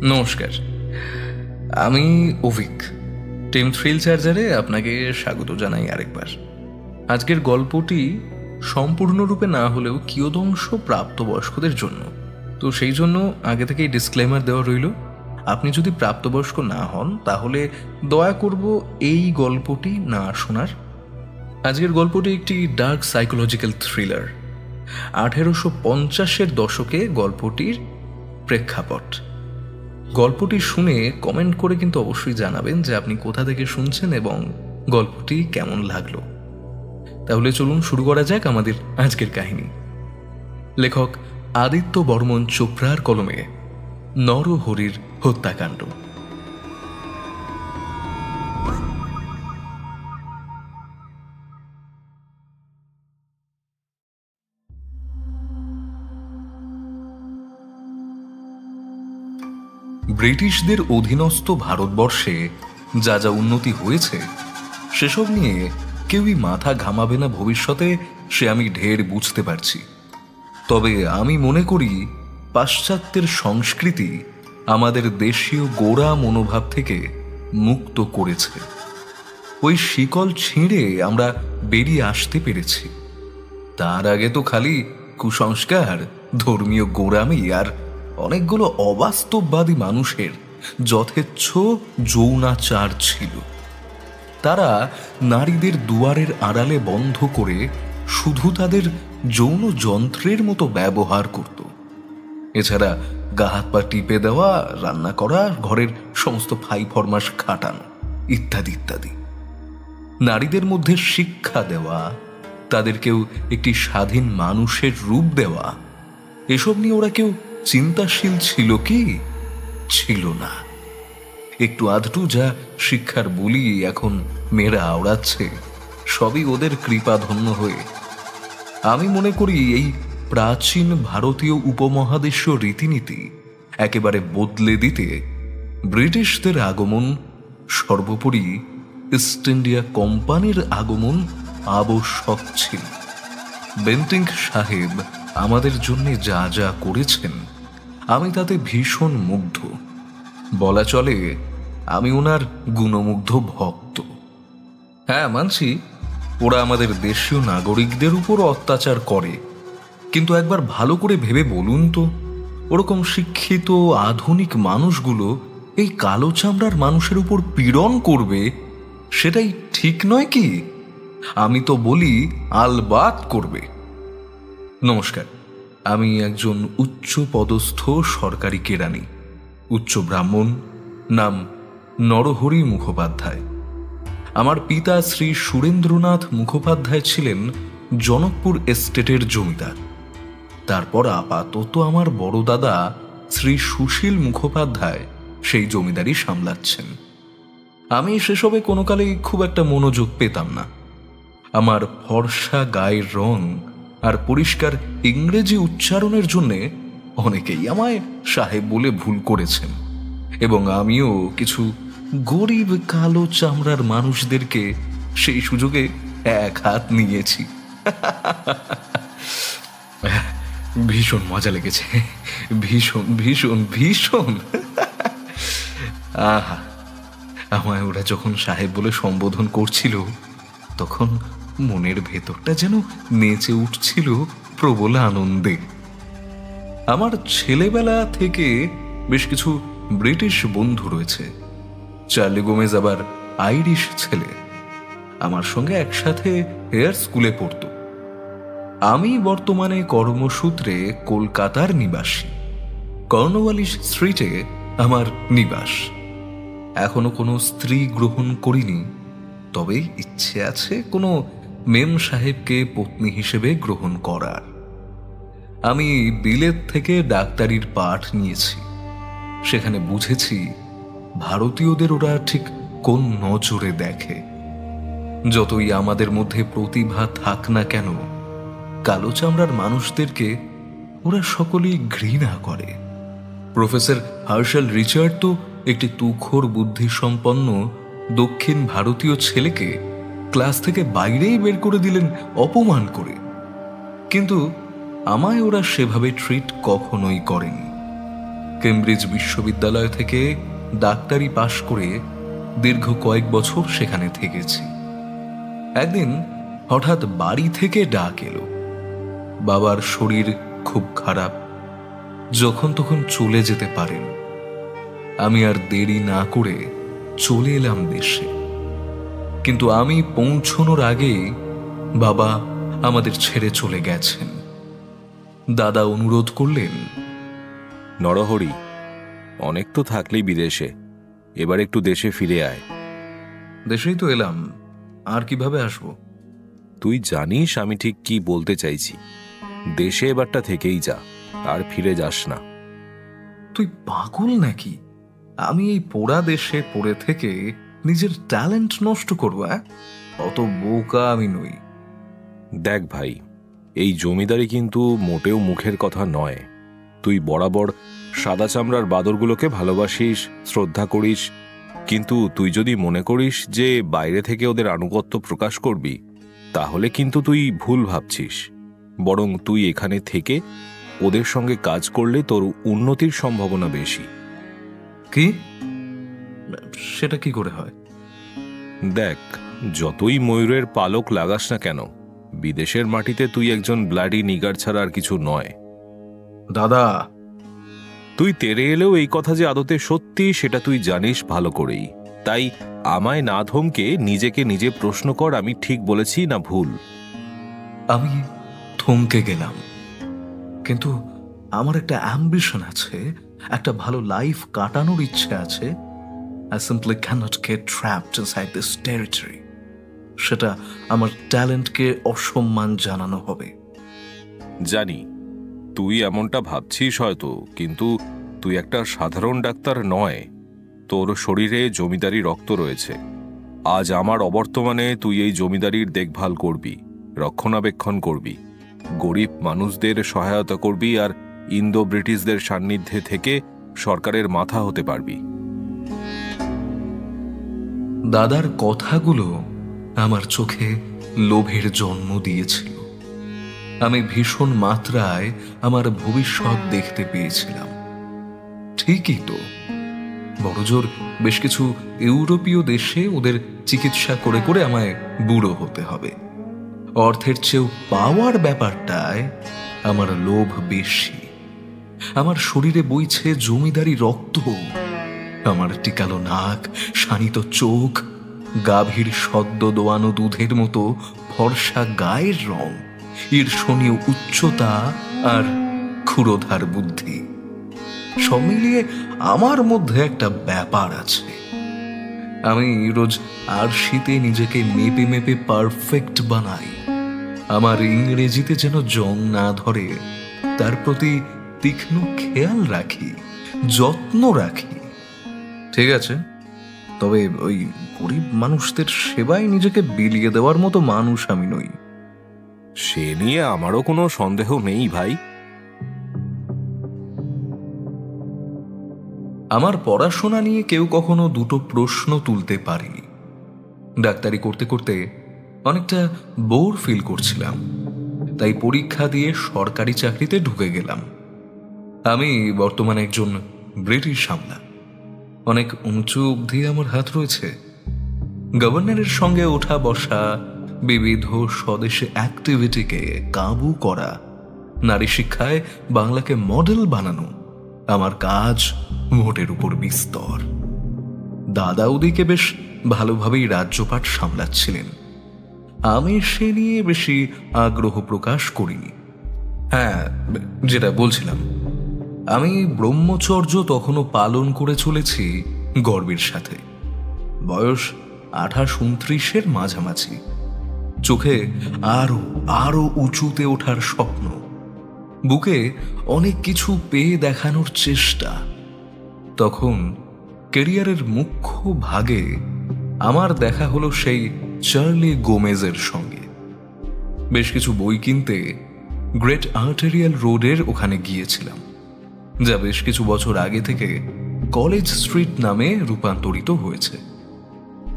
নমস্কার, আমি Abhik. Team thrill চার্জারে আপনাকে স্বাগত জানাই আরেকবার। আজকের গল্পটি সম্পূর্ণরূপে না হলেও কিয়দংশ প্রাপ্তবয়স্কদের জন্য, তো সেই জন্য আগে থেকেই ডিসক্লেমার দেওয়া রইল। আপনি যদি প্রাপ্তবয়স্ক না হন তাহলে দয়া করব এই গল্পটি না শোনার। আজকের গল্পটি একটি ডার্ক সাইকোলজিক্যাল থ্রিলার। 1850-এর দশকে গল্পটির প্রেক্ষাপট। গল্পটি শুনে কমেন্ট করে কিন্তু অবশ্যই জানাবেন যে আপনি কোথা থেকে শুনছেন এবং গল্পটি কেমন লাগলো। তাহলে চলুন শুরু করা যাক আমাদের আজকের কাহিনী। লেখক আদিত্য বর্মন চোপড়ার কলমে নরহরির হত্যাকাণ্ড। ব্রিটিশদের অধীনস্থ ভারতবর্ষে যা যা উন্নতি হয়েছে সেসব নিয়ে কেউই মাথা ঘামাবে না ভবিষ্যতে, সে আমি ঢের বুঝতে পারছি। তবে আমি মনে করি পাশ্চাত্যের সংস্কৃতি আমাদের দেশীয় গোঁড়া মনোভাব থেকে মুক্ত করেছে। ওই শিকল ছিঁড়ে আমরা বেরিয়ে আসতে পেরেছি। তার আগে তো খালি কুসংস্কার, ধর্মীয় গোঁড়ামি আর অনেকগুলো অবাস্তববাদী মানুষের যথেচ্ছ যৌনাচার ছিল। তারা নারীদের দুয়ারের আড়ালে বন্ধ করে শুধু তাদের যৌন যন্ত্রের মতো ব্যবহার করত। এছাড়া গা হাত পা টিপে দেওয়া, রান্না করা, ঘরের সমস্ত ফাই ফরমাস খাটানো ইত্যাদি ইত্যাদি। নারীদের মধ্যে শিক্ষা দেওয়া, তাদেরকেও একটি স্বাধীন মানুষের রূপ দেওয়া, এসব নিয়ে ওরা কেউ চিন্তাশীল ছিল কি? ছিল না। একটু আধটু যা শিক্ষার বুলি এখন মেয়েরা আওড়াচ্ছে, সবই ওদের কৃপাধন্য হয়ে। আমি মনে করি এই প্রাচীন ভারতীয় উপমহাদেশীয় রীতিনীতি একেবারে বদলে দিতে ব্রিটিশদের আগমন, সর্বোপরি ইস্ট ইন্ডিয়া কোম্পানির আগমন আবশ্যক ছিল। বেন্টিঙ্ক সাহেব আমাদের জন্য যা যা করেছেন আমি তাতে ভীষণ মুগ্ধ। বলা চলে আমি ওনার গুণমুগ্ধ ভক্ত। হ্যাঁ, মানছি ওরা আমাদের দেশীয় নাগরিকদের উপর অত্যাচার করে, কিন্তু একবার ভালো করে ভেবে বলুন তো, ওরকম শিক্ষিত আধুনিক মানুষগুলো এই কালো চামড়ার মানুষের উপর পীড়ন করবে, সেটাই ঠিক নয় কি? আমি তো বলি আলবাত করবে। নমস্কার, আমি একজন উচ্চ পদস্থ সরকারি কেরানি, উচ্চ ব্রাহ্মণ, নাম নরহরি মুখোপাধ্যায়। আমার পিতা শ্রী সুরেন্দ্রনাথ মুখোপাধ্যায় ছিলেন জনকপুর এস্টেটের জমিদার। তারপর আপাতত আমার বড় দাদা শ্রী সুশীল মুখোপাধ্যায় সেই জমিদারি সামলাচ্ছেন। আমি সেসবে কোনো কালেই খুব একটা মনোযোগ পেতাম না। আমার ফর্সা গায়ের রং আর পরিষ্কার ইংরেজি উচ্চারণের জন্যে অনেকেই আমায় সাহেব বলে ভুল করেছেন, এবং আমিও কিছু গরিব কালো চামড়ার মানুষদেরকে সেই সুযোগে এক হাত নিয়েছি। ভীষণ মজা লেগেছে, ভীষণ ভীষণ ভীষণ। আহা, আমায় ওরা যখন সাহেব বলে সম্বোধন করছিল তখন মনের ভেতরটা যেন নেচে উঠছিল প্রবল আনন্দে। আমার ছেলেবেলা থেকে বেশ কিছু ব্রিটিশ বন্ধু রয়েছে। চার্লি গোমেজ আবার আইরিশ ছেলে, আমার সঙ্গে একসাথে হেয়ার স্কুলে পড়ত। আমি বর্তমানে কর্মসূত্রে কলকাতার নিবাসী। কর্নওয়ালিস স্ট্রিটে আমার নিবাস। এখনো কোনো স্ত্রী গ্রহণ করিনি, তবে ইচ্ছে আছে কোনো মেম সাহেবকে পত্নী হিসেবে গ্রহণ করার। আমি বিলেত থেকে ডাক্তারির পাঠ নিয়েছি। সেখানে বুঝেছি ভারতীয়দের ওরা ঠিক কোন নজরে দেখে। যতই আমাদের মধ্যে প্রতিভা থাক না কেন, কালো চামড়ার মানুষদেরকে ওরা সকলেই ঘৃণা করে। প্রফেসর হার্শাল রিচার্ড তো একটি তুখোর বুদ্ধিসম্পন্ন দক্ষিণ ভারতীয় ছেলেকে ক্লাস থেকে বাইরেই বের করে দিলেন অপমান করে, কিন্তু আমায় ওরা সেভাবে ট্রিট কখনোই করেনি। কেমব্রিজ বিশ্ববিদ্যালয় থেকে ডাক্তারি পাশ করে দীর্ঘ কয়েক বছর সেখানে থেকেছি। একদিন হঠাৎ বাড়ি থেকে ডাক এলো, বাবার শরীর খুব খারাপ, যখন তখন চলে যেতে পারেন। আমি আর দেরি না করে চলে এলাম দেশে। কিন্তু আমি পৌঁছানোর আগেই বাবা আমাদের ছেড়ে চলে গেছেন। দাদা অনুরোধ করলেন, নরহরি, অনেক তো থাকলেই বিদেশে, এবার একটু দেশে ফিরে আয়। দেশেই তো এলাম, আর কিভাবে আসবো? তুই জানিস আমি ঠিক কি বলতে চাইছি। দেশে এবারটা থেকেই যা, আর ফিরে যাস না। তুই পাগল নাকি? আমি এই পোড়া দেশে পড়ে থেকে নিজের ট্যালেন্ট নষ্ট করবো? অত বোকা আমি নই। দেখ ভাই, এই জমিদারি কিন্তু মোটেও মুখের কথা নয়। তুই বরাবর সাদা চামড়ার বাদরগুলোকে ভালোবাসিস, শ্রদ্ধা করিস, কিন্তু তুই যদি মনে করিস যে বাইরে থেকে ওদের আনুগত্য প্রকাশ করবি, তাহলে কিন্তু তুই ভুল ভাবছিস। বরং তুই এখানে থেকে ওদের সঙ্গে কাজ করলে তোর উন্নতির সম্ভাবনা বেশি। কি? সেটা কি করে হয়? দেখ, যতই ময়ূরের পালক লাগাস না কেন, বিদেশের মাটিতে তুই একজন ব্লাডি নিগার ছাড়া আর কিছু নয়। দাদা, তুই তেরে এলেও এই কথা যে আদতে সত্যি সেটা তুই জানিস ভালো করেই। তাই আমায় না ধমকে নিজেকে নিজে প্রশ্ন কর, আমি ঠিক বলেছি না ভুল। আমি থমকে গেলাম। কিন্তু আমার একটা অ্যাম্বিশন আছে, একটা ভালো লাইফ কাটানোর ইচ্ছে আছে। I simply cannot get trapped inside this territory. সেটা আমার ট্যালেন্টকে অসম্মান জানানো হবে। জানি তুই এমনটা ভাবছিস হয়তো, কিন্তু তুই একটা সাধারণ ডাক্তার নয়। তোর শরীরে জমিদারি রক্ত রয়েছে। আজ আমার অবর্তমানে তুই এই জমিদারির দেখভাল করবি, রক্ষণাবেক্ষণ করবি, গরিব মানুষদের সহায়তা করবি, আর ইন্দো ব্রিটিশদের সান্নিধ্যে থেকে সরকারের মাথা হতে পারবি। দাদার কথাগুলো আমার চোখে লোভের জন্ম দিয়েছিল। আমি ভীষণ মাত্রায় আমার ভবিষ্যৎ দেখতে পেয়েছিলাম। ঠিকই তো, বড়জোর বেশ কিছু ইউরোপীয় দেশে ওদের চিকিৎসা করে করে আমায় বুড়ো হতে হবে। অর্থের চেয়েও পাওয়ার ব্যাপারটায় আমার লোভ বেশি। আমার শরীরে বইছে জমিদারি রক্ত। আমার টিকালো নাক, শানিত চোখ, গাভীর সদ্য দোয়ানো দুধের মতো ফর্সা গায়ের রং, ঈর্ষণীয় উচ্চতা আর ক্ষুরোধার বুদ্ধি, সব মিলিয়ে আমার মধ্যে একটা ব্যাপার আছে। আমি রোজ আরশিতে নিজেকে মেপে মেপে পারফেক্ট বানাই। আমার ইংরেজিতে যেন জং না ধরে তার প্রতি তীক্ষ্ণ খেয়াল রাখি, যত্ন রাখি। ঠিক আছে, তবে ওই গরিব মানুষদের সেবায় নিজেকে বিলিয়ে দেওয়ার মতো মানুষ আমি নই। সে নিয়ে আমারও কোনো সন্দেহ নেই ভাই। আমার পড়াশোনা নিয়ে কেউ কখনো দুটো প্রশ্ন তুলতে পারেনি। ডাক্তারি করতে করতে অনেকটা বোর ফিল করছিলাম, তাই পরীক্ষা দিয়ে সরকারি চাকরিতে ঢুকে গেলাম। আমি বর্তমানে একজন ব্রিটিশ আমলা। অনেক উঁচু অবধি আমার হাত রয়েছে। গভর্নরের সঙ্গে ওঠা বসা, বিবিধ স্বদেশে অ্যাক্টিভিটিকে কাবু করা, নারী শিক্ষায় বাংলাকে মডেল বানানো আমার কাজ মোটের উপর বিস্তর। দাদা ওদিকে বেশ ভালোভাবেই রাজ্যপাট সামলাচ্ছিলেন। আমি সে নিয়ে বেশি আগ্রহ প্রকাশ করিনি। হ্যাঁ, যেটা বলছিলাম, আমি ব্রহ্মচর্য তখনও পালন করে চলেছি গর্বের সাথে। বয়স 28-29-এর মাঝামাঝি। চোখে আরো আরো উঁচুতে ওঠার স্বপ্ন, বুকে অনেক কিছু পেয়ে দেখানোর চেষ্টা। তখন ক্যারিয়ারের মুখ্য ভাগে আমার দেখা হলো সেই চার্লি গোমেজের সঙ্গে। বেশ কিছু বই কিনতে গ্রেট আর্টেরিয়াল রোডের ওখানে গিয়েছিলাম, যা বেশ কিছু বছর আগে থেকে কলেজ স্ট্রিট নামে রূপান্তরিত হয়েছে।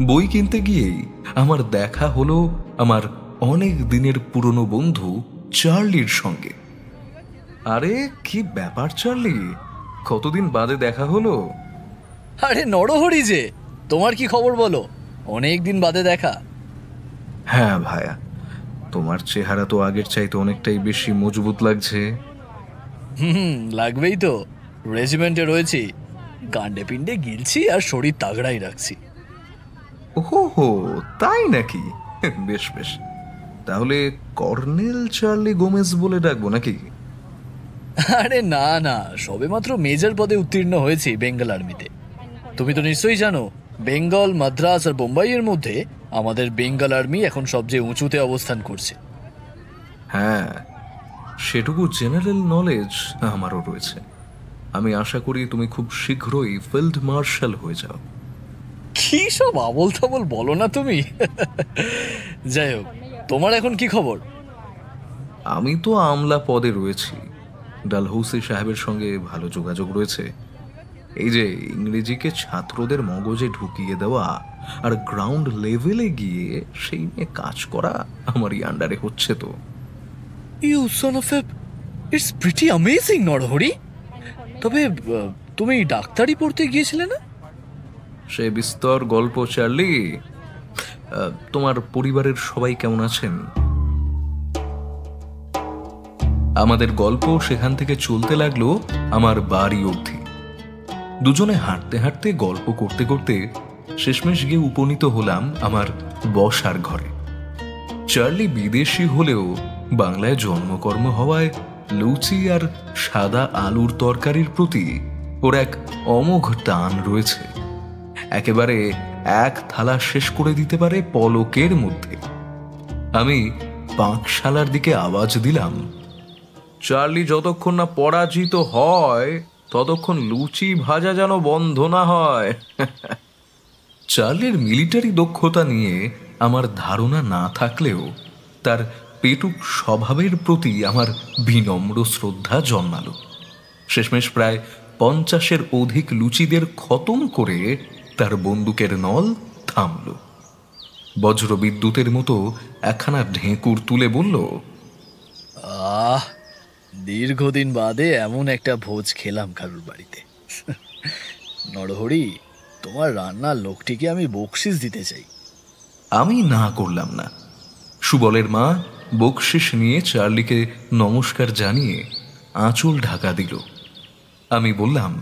বই কিনতে গিয়েই আমার দেখা হলো আমার অনেক দিনের পুরনো বন্ধু চার্লির সঙ্গে। আরে কি ব্যাপার চার্লি, কতদিন বাদে দেখা হলো। আরে নরহরি যে, তোমার কি খবর বলো? অনেক দিন বাদে দেখা। হ্যাঁ ভাইয়া, তোমার চেহারা তো আগের চাইতে অনেকটাই বেশি মজবুত লাগছে। লাগবেই তো, রেজিমেন্টে রয়েছি, গান্ডে পিন্ডে গিলছি আর শরীর তাগড়াই রাখছি। ওহো, তাই নাকি? বেশ বেশ, তাহলে কর্নেল চার্লি গোমেজ বলে ডাকবো নাকি? আরে না না, সবেমাত্র মেজর পদে উত্তীর্ণ হয়েছি বেঙ্গল আর্মিতে। তুমি তো নিশ্চয়ই জানো, বেঙ্গল, মাদ্রাস আর বোম্বাইয়ের মধ্যে আমাদের বেঙ্গল আর্মি এখন সবচেয়ে উঁচুতে অবস্থান করছে। হ্যাঁ, সেটুকু জেনারেল নলেজ আমারও রয়েছে। আমি আশা করি তুমি খুব শীঘ্রই ফিল্ড মার্শাল হয়ে যাও। কি সব আবল তাবল বলো না তুমি। যাই হোক, তোমার এখন কি খবর? আমি তো আমলা পদে রয়েছি, ডালহৌসি সাহেবের সঙ্গে ভালো যোগাযোগ রয়েছে। এই যে ইংরেজিকে ছাত্রদের মগজে ঢুকিয়ে দেওয়া আর গ্রাউন্ড লেভেলে গিয়ে সেই নিয়ে কাজ করা আমারই আন্ডারে হচ্ছে। তো you son of a, it's pretty amazing Narahari. তবে তুমি ডাক্তারি পড়তে গিয়েছিলে না? সে বিস্তর গল্প চার্লি। তোমার পরিবারের সবাই কেমন আছেন? আমাদের গল্প সেখান থেকে চলতে লাগলো আমার বাড়ি অবধি। দুজনে হাঁটতে হাঁটতে গল্প করতে করতে শেষমেশ গিয়ে উপনীত হলাম আমার বসার ঘরে। চার্লি বিদেশি হলেও বাংলায় জন্মকর্ম হওয়ায় লুচি আর সাদা আলুর তরকারির প্রতি ওর এক অমোঘ টান রয়েছে। একেবারে এক থালা শেষ করে দিতে পারে পলকের মধ্যে। আমি পাকশালার দিকে আওয়াজ দিলাম, চার্লি যতক্ষণ না পরাজিত হয় ততক্ষণ লুচি ভাজা যেন বন্ধ না হয়। চার্লির মিলিটারি দক্ষতা নিয়ে আমার ধারণা না থাকলেও তার পেটুক স্বভাবের প্রতি আমার বিনম্র শ্রদ্ধা জন্মালো। শেষমেশ প্রায় 50-এর অধিক লুচিদের খতম করে তার বন্দুকের নল থামল। বজ্র বিদ্যুতের মতো একখানা ঢেঁকুর তুলে বলল, আহ, দীর্ঘদিন বাদে এমন একটা ভোজ খেলাম কারুর বাড়িতে। নরহরি, তোমার রান্নার লোকটিকে আমি বকশিস দিতে চাই। আমি না করলাম না। সুবলের মা বকশিস নিয়ে চার্লিকে নমস্কার জানিয়ে আঁচল ঢাকা দিল। আমি বললাম,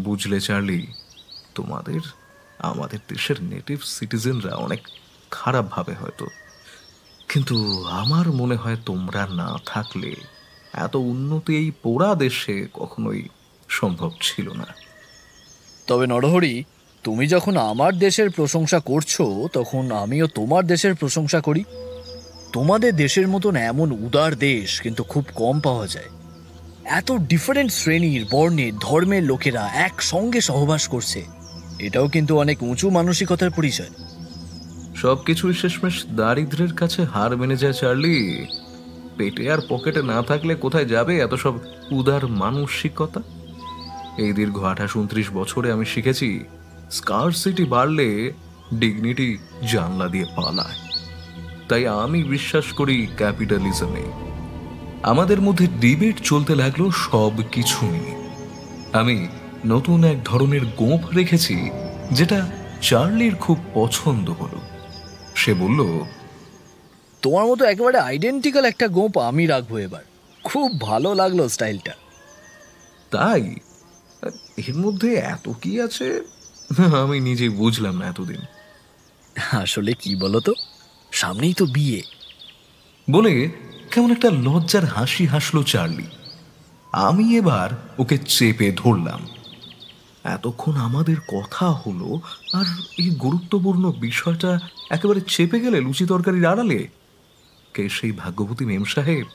বুঝলে চার্লি, তোমাদের আমাদের দেশের নেটিভ সিটিজেনরা অনেক খারাপ ভাবে হয়তো, কিন্তু আমার মনে হয় তোমরা না থাকলে এত উন্নতি এই পোড়া দেশে কখনোই সম্ভব ছিল না। তবে নরহরি, তুমি যখন আমার দেশের প্রশংসা করছো, তখন আমিও তোমার দেশের প্রশংসা করি। তোমাদের দেশের মতন এমন উদার দেশ কিন্তু খুব কম পাওয়া যায়। এত ডিফারেন্ট শ্রেণীর, বর্ণের, ধর্মের লোকেরা একসঙ্গে সহবাস করছে, এটাও কিন্তু অনেক উঁচু মানসিকতার পরিচয়। সবকিছুই শেষমেশ দারিদ্রের কাছে হার মেনে যায় চার্লি। পেটে আর পকেটে না থাকলে কোথায় যাবে এত সব উদার মানসিকতা? এই দীর্ঘ 28-29 বছরে আমি শিখেছি, স্কারসিটি বাড়লে ডিগনিটি জানলা দিয়ে পালায়। তাই আমি বিশ্বাস করি ক্যাপিটালিজমে। আমাদের মধ্যে ডিবেট চলতে লাগলো সব কিছু নিয়ে। আমি নতুন এক ধরনের গোঁফ রেখেছি যেটা চার্লির খুব পছন্দ হলো। সে বলল, তোমার মতো একেবারে আইডেন্টিক্যাল একটা গোঁপ আমি রাখবো এবার। খুব ভালো লাগলো স্টাইলটা। তাই? এর মধ্যে এত কি আছে আমি নিজেই বুঝলাম না এতদিন। আসলে কি বলতো, সামনেই তো বিয়ে বলে কেমন একটা লজ্জার হাসি হাসলো চার্লি। আমি এবার ওকে চেপে ধরলাম। এতক্ষণ আমাদের কথা হলো, আর এই গুরুত্বপূর্ণ বিষয়টা একেবারে চেপে গেলে লুচি তরকারির আড়ালে। কে সেই ভাগ্যবতী মেম সাহেব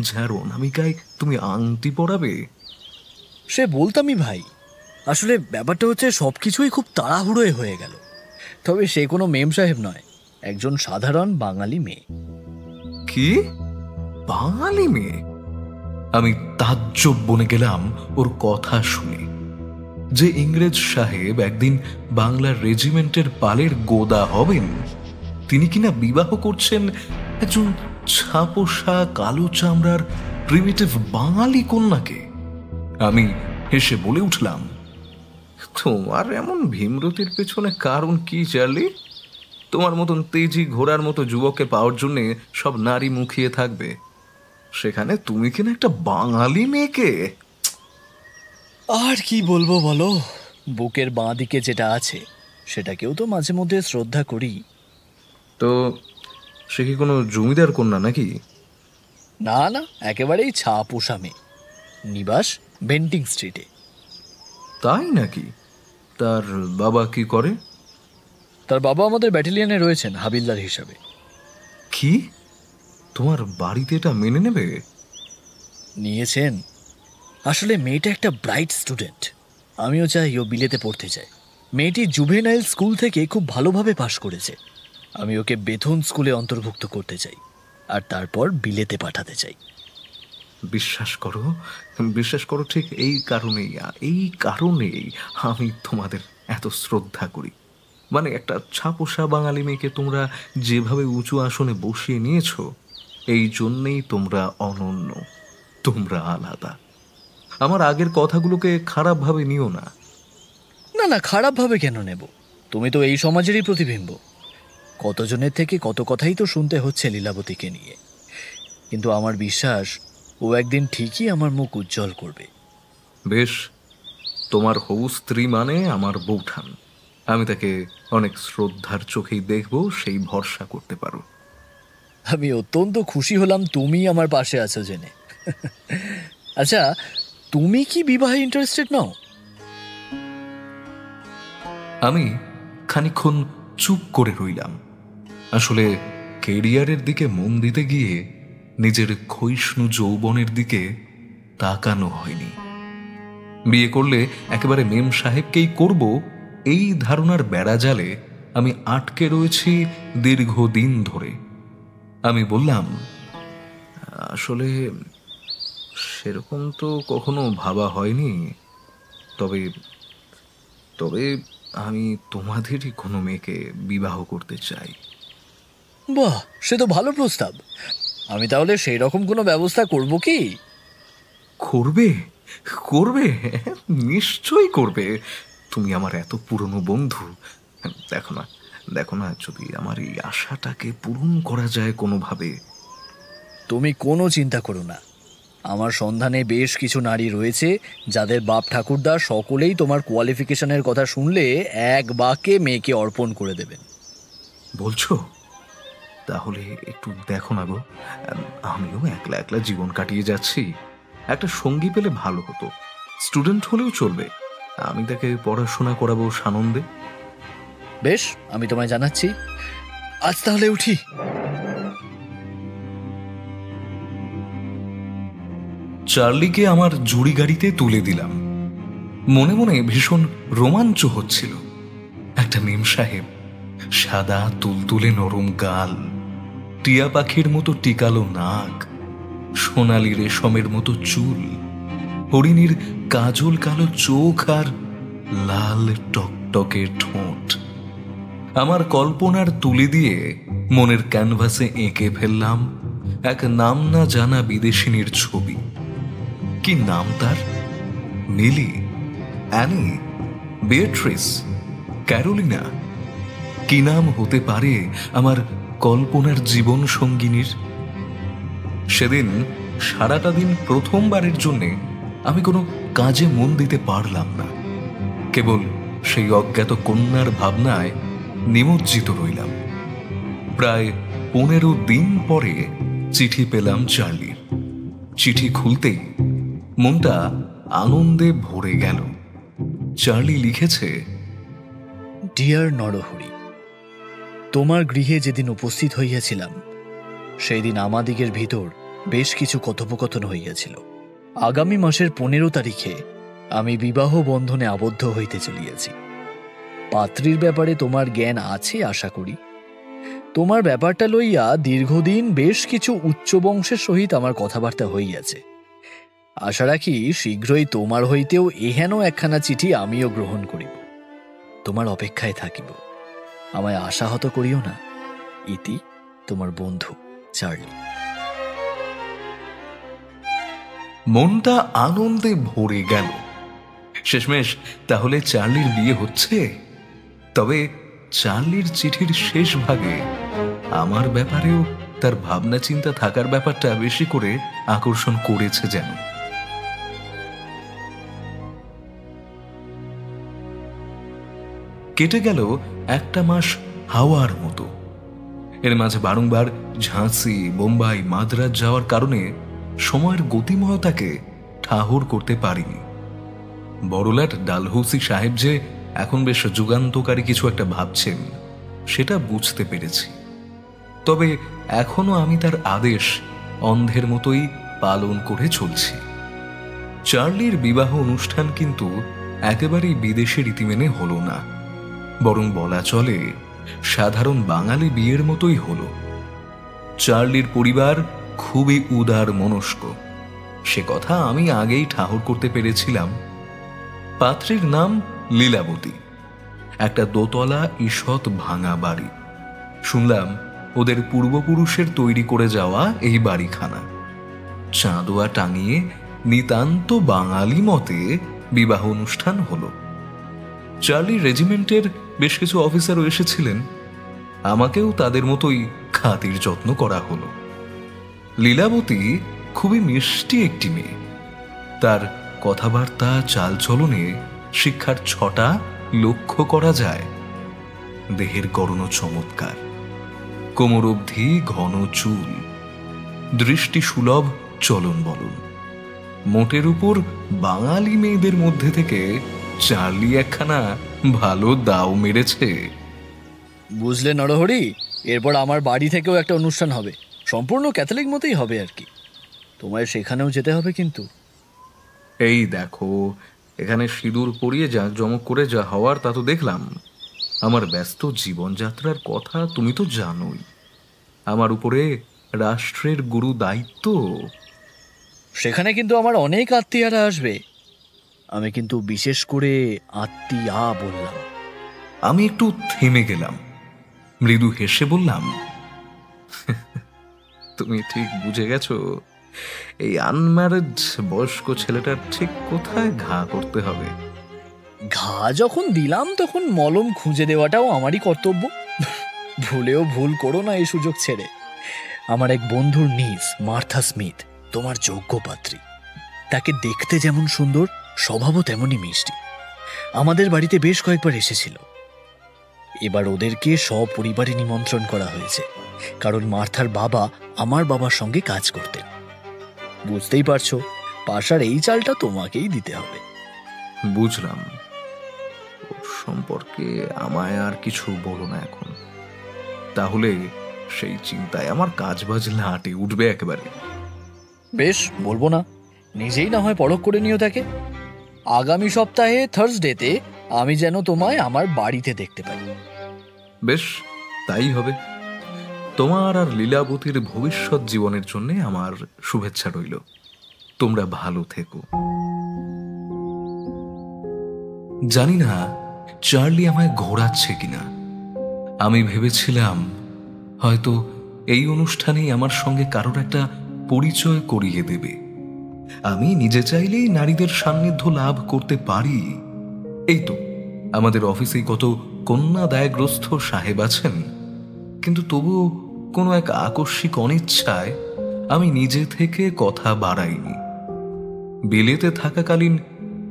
যার অনামিকায় তুমি আংটি পরাবে? সে বলতামই ভাই। আসলে ব্যাপারটা হচ্ছে, সবকিছুই খুব তাড়াহুড়োয় হয়ে গেল। তবে সে কোনো মেম সাহেব নয়, একজন সাধারণ বাঙালি মেয়ে। কি বাঙালি মেয়ে? আমি তাজ্জব বনে গেলাম ওর কথা শুনে। যে ইংরেজ সাহেব একদিন বাংলার রেজিমেন্টের পালের গোদা হবেন, তিনি কিনা বিবাহ করছেন একজন ছাপোষা কালো চামড়ার প্রিমিটিভ বাঙালি কন্যাকে। আমি হেসে বলে উঠলাম, তোমার এমন ভীমরতির পেছনে কারণ কি চার্লি? তোমার মতন তেজি ঘোড়ার মতো যুবককে পাওয়ার জন্য সব নারী মুখিয়ে থাকবে, সেখানে তুমি কিনা একটা বাঙালি মেয়েকে। আর কি বলবো বলো, বুকের বাঁ দিকে যেটা আছে সেটাকেও তো মাঝে মধ্যে শ্রদ্ধা করি। তো সে কি কোনো জমিদার কন্যা নাকি? না না, একেবারেই ছা পোষা মেয়ে, নিবাস বেন্টিং স্ট্রিটে। তাই নাকি? তার বাবা কি করে? তার বাবা আমাদের ব্যাটালিয়নে রয়েছেন হাবিলদার হিসাবে। কি, তোমার বাড়িতে এটা মেনে নেবে? নিয়েছেন। আসলে মেয়েটা একটা ব্রাইট স্টুডেন্ট, আমিও চাই ও বিলেতে পড়তে যায়। মেয়েটি জুভেনাইল স্কুল থেকে খুব ভালোভাবে পাশ করেছে। আমি ওকে বেথুন স্কুলে অন্তর্ভুক্ত করতে চাই, আর তারপর বিলেতে পাঠাতে চাই। বিশ্বাস করো, ঠিক এই কারণেই আমি তোমাদের এত শ্রদ্ধা করি। মানে একটা ছাপোষা বাঙালি মেয়েকে তোমরা যেভাবে উঁচু আসনে বসিয়ে নিয়েছো, এই জন্যেই তোমরা অনন্য, তোমরা আলাদা। আমার আগের কথাগুলোকে খারাপভাবে নিও না। না না, খারাপভাবে কেন নেব? তুমি তো এই সমাজেরই প্রতিবিম্ব। কতজনের থেকে কত কথাই তো শুনতে হচ্ছে লীলাবতীকে নিয়ে, কিন্তু আমার বিশ্বাস ও একদিন ঠিকই আমার মুখ উজ্জ্বল করবে। বেশ, তোমার হবু স্ত্রী মানে আমার বৌঠান, আমি তাকে অনেক শ্রদ্ধার চোখেই দেখব, সেই ভরসা করতে পারো। আমি অত্যন্ত খুশি হলাম তুমি আমার পাশে আছো জেনে। আচ্ছা, তুমি কি বিবাহে ইন্টারেস্টেড নও? আমি খানিকক্ষণ চুপ করে রইলাম। আসলে কেরিয়ারের দিকে মন দিতে গিয়ে নিজের ক্ষয়িষ্ণু যৌবনের দিকে তাকানো হয়নি। বিয়ে করলে একেবারে মেম সাহেবকেই করব, এই ধারণার বেড়াজালে আমি আটকে রয়েছি দীর্ঘদিন ধরে। আমি বললাম, আসলে সেরকম তো কখনো ভাবা হয়নি, তবে তবে আমি তোমাদেরই কোনো মেয়েকে বিবাহ করতে চাই। বাহ, সে তো ভালো প্রস্তাব। আমি তাহলে সেই রকম কোনো ব্যবস্থা করব কি? করবে করবে নিশ্চয়ই করবে। তুমি আমার এত পুরনো বন্ধু। দেখো না, যদি আমার এই আশাটাকে পূরণ করা যায় কোনোভাবে। তুমি কোনো চিন্তা করো না, আমার সন্ধানে বেশ কিছু নারী রয়েছে যাদের বাপ ঠাকুরদা সকলেই তোমার কোয়ালিফিকেশনের কথা শুনলে এক বাক্যে মেয়েকে অর্পণ করে দেবেন। বলছো? তাহলে একটু দেখো না গো, আমিও একলা একলা জীবন কাটিয়ে যাচ্ছি, একটা সঙ্গী পেলে ভালো হতো। স্টুডেন্ট হলেও চলবে, আমি তাকে পড়াশোনা করাবো সানন্দে। বেশ, আমি তোমায় জানাচ্ছি। আজ তাহলে উঠি। চার্লিকে আমার জুড়ি গাড়িতে তুলে দিলাম। মনে মনে ভীষণ রোমাঞ্চ হচ্ছিল। একটা মেম সাহেব, সাদা তুলতুলে নরম গাল, টিয়া পাখির মতো টিকালো নাক, সোনালি রেশমের মতো চুল, হরিণীর কাজল কালো চোখ আর লাল টকটকে ঠোঁট। আমার কল্পনার তুলে দিয়ে মনের ক্যানভাসে এঁকে ফেললাম এক নাম না জানা বিদেশিনীর ছবি। কি নাম তার? মিলি, অ্যানি, বিয়েট্রিস, ক্যারোলিনা? কি নাম হতে পারে আমার কল্পনার জীবন সঙ্গিনীর? সেদিন সারাটা দিন প্রথমবারের জন্যে আমি কোনো কাজে মন দিতে পারলাম না। কেবল সেই অজ্ঞাত কন্যার ভাবনায় নিমজ্জিত রইলাম। প্রায় 15 দিন পরে চিঠি পেলাম চার্লির। চিঠি খুলতেই মনটা আনন্দে ভরে গেল। চার্লি লিখেছে, ডিয়ার নরহরি, তোমার গৃহে যেদিন উপস্থিত হইয়াছিলাম সেই দিন আমাদিগের ভিতর বেশ কিছু কথোপকথন হইয়াছিল। আগামী মাসের 15 তারিখে আমি বিবাহ বন্ধনে আবদ্ধ হইতে চলিয়াছি। পাত্রীর ব্যাপারে তোমার জ্ঞান আছে আশা করি। তোমার ব্যাপারটা লইয়া দীর্ঘদিন বেশ কিছু উচ্চ বংশের সহিত আমার কথাবার্তা হইয়াছে। আশা রাখি শীঘ্রই তোমার হইতেও এহেন একখানা চিঠি আমিও গ্রহণ করিব। তোমার অপেক্ষায় থাকিব, আমায় আশাহত করিও না। ইতি তোমার বন্ধু চার্লি। মনটা আনন্দে ভরে গেল। শেষমেশ তাহলে চার্লির বিয়ে হচ্ছে। তবে চার্লির চিঠির শেষ ভাগে আমার ব্যাপারেও তার ভাবনা চিন্তা থাকার ব্যাপারটা বেশি করে আকর্ষণ করেছে যেন। কেটে গেল একটা মাস হাওয়ার মতো। এর মাঝে বারংবার ঝাঁসি, বোম্বাই, মাদ্রাজ যাওয়ার কারণে সময়ের গতিময়তাকে ঠাহর করতে পারিনি। বড়লাট ডালহৌসি সাহেব যে এখন বেশ যুগান্তকারী কিছু একটা ভাবছেন সেটা বুঝতে পেরেছি। তবে এখনো আমি তার আদেশ অন্ধের মতোই পালন করে চলছি। চার্লির বিবাহ অনুষ্ঠান কিন্তু একেবারেই বিদেশি রীতি মেনে হলো না, বরং বলা চলে সাধারণ বাঙালি বিয়ের মতোই হলো। চার্লির পরিবার খুবই উদার মনস্ক, সে কথা আমি আগেই ঠাহর করতে পেরেছিলাম। পাত্রীর নাম লীলাবতী, একটা দোতলা ঈষৎ ভাঙা বাড়ি। শুনলাম ওদের পূর্বপুরুষের তৈরি করে যাওয়া এই বাড়িখানা। চাঁদোয়া টাঙিয়ে নিতান্ত বাঙালি মতে বিবাহ অনুষ্ঠান হলো। চার্লি রেজিমেন্টের বেশ কিছু অফিসারও এসেছিলেন, আমাকেও তাদের মতোই খাতির যত্ন করা হলো। লীলাবতী খুবই মিষ্টি একটি মেয়ে, তার কথাবার্তা চালচলনে শিক্ষার ছটা লক্ষ্য করা যায়। দেহের গড়ন চমৎকার, কোমর অবধি ঘন চুল, দৃষ্টি সুলভ চলন বলন। মোটের উপর বাঙালি মেয়েদের মধ্যে থেকে চার্লি একখানা ভালো দাও মেরেছে। বুঝলে নরহরি, এরপর আমার বাড়ি থেকেও একটা অনুষ্ঠান হবে, সম্পূর্ণ ক্যাথলিক মতেই হবে আর কি। তোমায় সেখানেও যেতে হবে কিন্তু। এই দেখো, এখানে সিঁদুর পরিয়ে জাঁকজমক করে যা হওয়ার তা তো দেখলাম। আমার ব্যস্ত জীবনযাত্রার কথা তুমি তো জানোই। আমার উপরে রাষ্ট্রের গুরু দায়িত্ব। সেখানে কিন্তু আমার অনেক আত্মীয়রা আসবে। আমি কিন্তু বিশেষ করে আত্মীয়া বললাম। আমি একটু থেমে গেলাম, মৃদু হেসে বললাম, তুমি ঠিক বুঝে গেছো, এই আনম্যারেড বয়স্ক ছেলেটার ঠিক কোথায় ঘা করতে হবে। ঘা যখন দিলাম তখন মলম খুঁজে দেওয়াটাও আমারই কর্তব্য। ভুলেও ভুল করো না এই সুযোগ ছেড়ে। আমার এক বন্ধুর নিজ মার্থা স্মিথ তোমার যোগ্য পাত্রী। তাকে দেখতে যেমন সুন্দর, স্বভাবও তেমনই মিষ্টি। আমাদের বাড়িতে বেশ কয়েকবার এসেছিল। এবার ওদেরকে সপরিবারে নিমন্ত্রণ করা হয়েছে, কারণ মার্থার বাবা আমার বাবার সঙ্গে কাজ করতেন। বুঝতেই পারছো, পাশার এই চালটা তোমাকেই দিতে হবে। বুঝলাম। ওর সম্পর্কে আমায় আর কিছু বলো না এখন, তাহলে সেই চিন্তায় আমার কাজ বাজ লাটে উঠবে একেবারে। বেশ, বলবো না, নিজেই না হয় পরখ করে নিও তাকে। আগামী সপ্তাহে থার্সডেতে আমি যেন তোমায় আমার বাড়িতে দেখতে পাই। বেশ, তাই হবে। তোমার আর লীলাবতীর ভবিষ্যৎ জীবনের জন্য আমার শুভেচ্ছা রইল। তোমরা ভালো থেকো। জানি না চার্লি আমায় ঘোরাচ্ছে কিনা। আমি ভেবেছিলাম হয়তো এই অনুষ্ঠানেই আমার সঙ্গে কারোর একটা পরিচয় করিয়ে দেবে। আমি নিজে চাইলেই নারীদের সান্নিধ্য লাভ করতে পারি। এই তো আমাদের অফিসে কত কন্যা দায়গ্রস্ত সাহেব আছেন, কিন্তু তবুও কোনো এক আকস্মিক অনিচ্ছায় আমি নিজে থেকে কথা বাড়াইনি। বিলেতে থাকাকালীন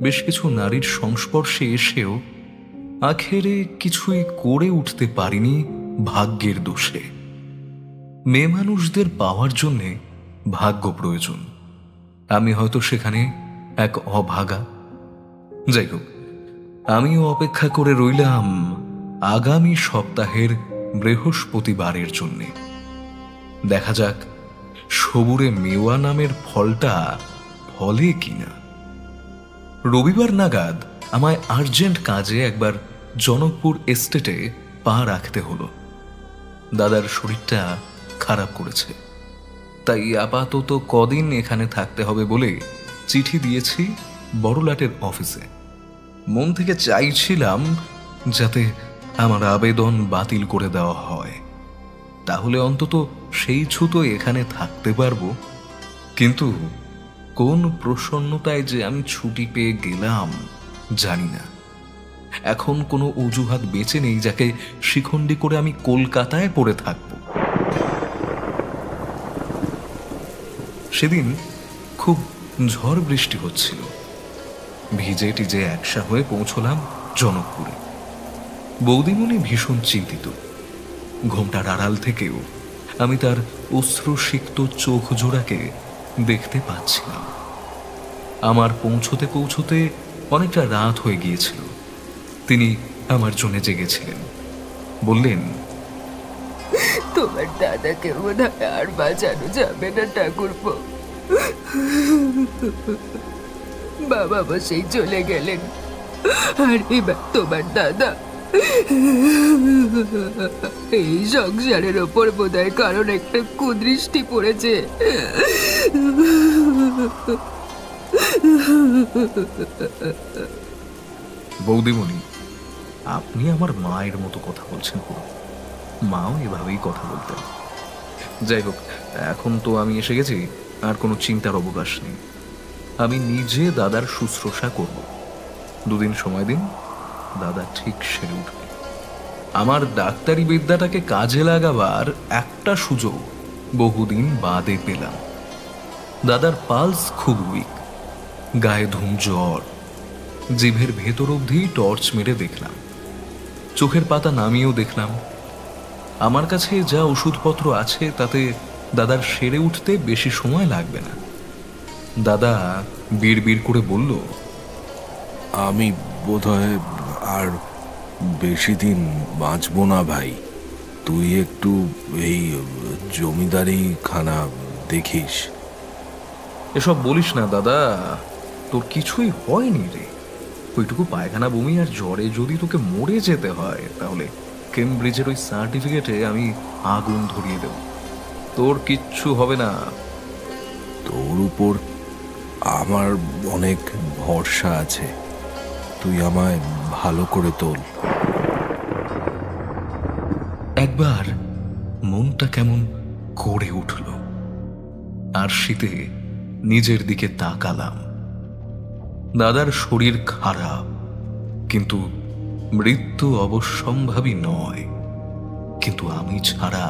বেশ কিছু নারীর সংস্পর্শে এসেও আখেরে কিছুই করে উঠতে পারিনি ভাগ্যের দোষে। মেয়ে মানুষদের পাওয়ার জন্যে ভাগ্য প্রয়োজন। আমি হয়তো সেখানে এক অভাগা। যাই হোক, আমিও অপেক্ষা করে রইলাম আগামী সপ্তাহের বৃহস্পতিবারের জন্যে। দেখা যাক সবুরে মেওয়া নামের ফলটা ফলে কিনা। রবিবার নাগাদ আমায় আর্জেন্ট কাজে একবার জনকপুর এস্টেটে পা রাখতে হলো। দাদার শরীরটা খারাপ করেছে, তাই আপাতত কদিন এখানে থাকতে হবে বলে চিঠি দিয়েছি বড়লাটের অফিসে। মন থেকে চাইছিলাম যাতে আমার আবেদন বাতিল করে দেওয়া হয়, তাহলে অন্তত সেই ছুতো এখানে থাকতে পারবো। কিন্তু কোন প্রসন্নতায় যে আমি ছুটি পেয়ে গেলাম জানি না, এখন কোনো অজুহাত বেঁচে নেই যাকে শিখণ্ডী করে আমি কলকাতায় পড়ে থাকব। সেদিন খুব ঝড় বৃষ্টি হচ্ছিল। ভিজে টিজে একসা হয়ে পৌঁছলাম জনকপুরে। বৌদিমণি ভীষণ চিন্তিত। ঘোমটার আড়াল থেকেও আমি তার অশ্রুসিক্ত চোখ জোড়াকে দেখতে পাচ্ছিলাম। আমার পৌঁছতে পৌঁছতে অনেকটা রাত হয়ে গিয়েছিল। তিনি আমার জন্য জেগেছিলেন। বললেন, তোমার দাদাকে বোধহয় আর বাঁচানো যাবে না ঠাকুরপো। বাবা বসেই চলে গেলেন, আর এবার তোমার দাদা এই সংসারের ওপর বোধহয় কারণ একটা কুদৃষ্টি পড়েছে। বৌদিমণি, আপনি আমার মায়ের মতো কথা বলছেন। মাও এভাবেই কথা বলতেন। যাই হোক, এখন তো আমি এসে গেছি, আর কোনো চিন্তার অবকাশ নেই। আমি নিজে দাদার শুশ্রূষা করব। 2 দিন সময় দিন, দাদা ঠিক সেরে উঠবে। আমার ডাক্তারি বিদ্যাটাকে কাজে লাগাবার একটা সুযোগ বহুদিন বাদে পেলাম। দাদার পালস খুব উইক, গায়ে ধুম জ্বর। জিভের ভেতর অবধি টর্চ মেরে দেখলাম, চোখের পাতা নামিয়েও দেখলাম। আমার কাছে যা ওষুধপত্র আছে তাতে দাদার সেরে উঠতে বেশি সময় লাগবে না। দাদা বিড় করে বলল, আমি বোধহয় আর বেশি দিন বাঁচব না ভাই। তুই একটু এই জমিদারি খানা দেখিস। এসব বলিস না দাদা, তোর কিছুই হয়নি রে। ওইটুকু পায়খানা বমি আর জ্বরে যদি তোকে মরে যেতে হয়, তাহলে কেমব্রিজের ওই সার্টিফিকেটে আমি আগুন ধরিয়ে দেব। তোর কিচ্ছু হবে না। তোর উপর আমার অনেক ভরসা আছে, তুই আমায় ভালো করে তোল। একবার মনটা কেমন করে উঠল, আর শীতে নিজের দিকে তাকালাম। দাদার শরীর খারাপ, কিন্তু মৃত্যু অবশ্যম্ভাবী নয়। কিন্তু আমি ছাড়া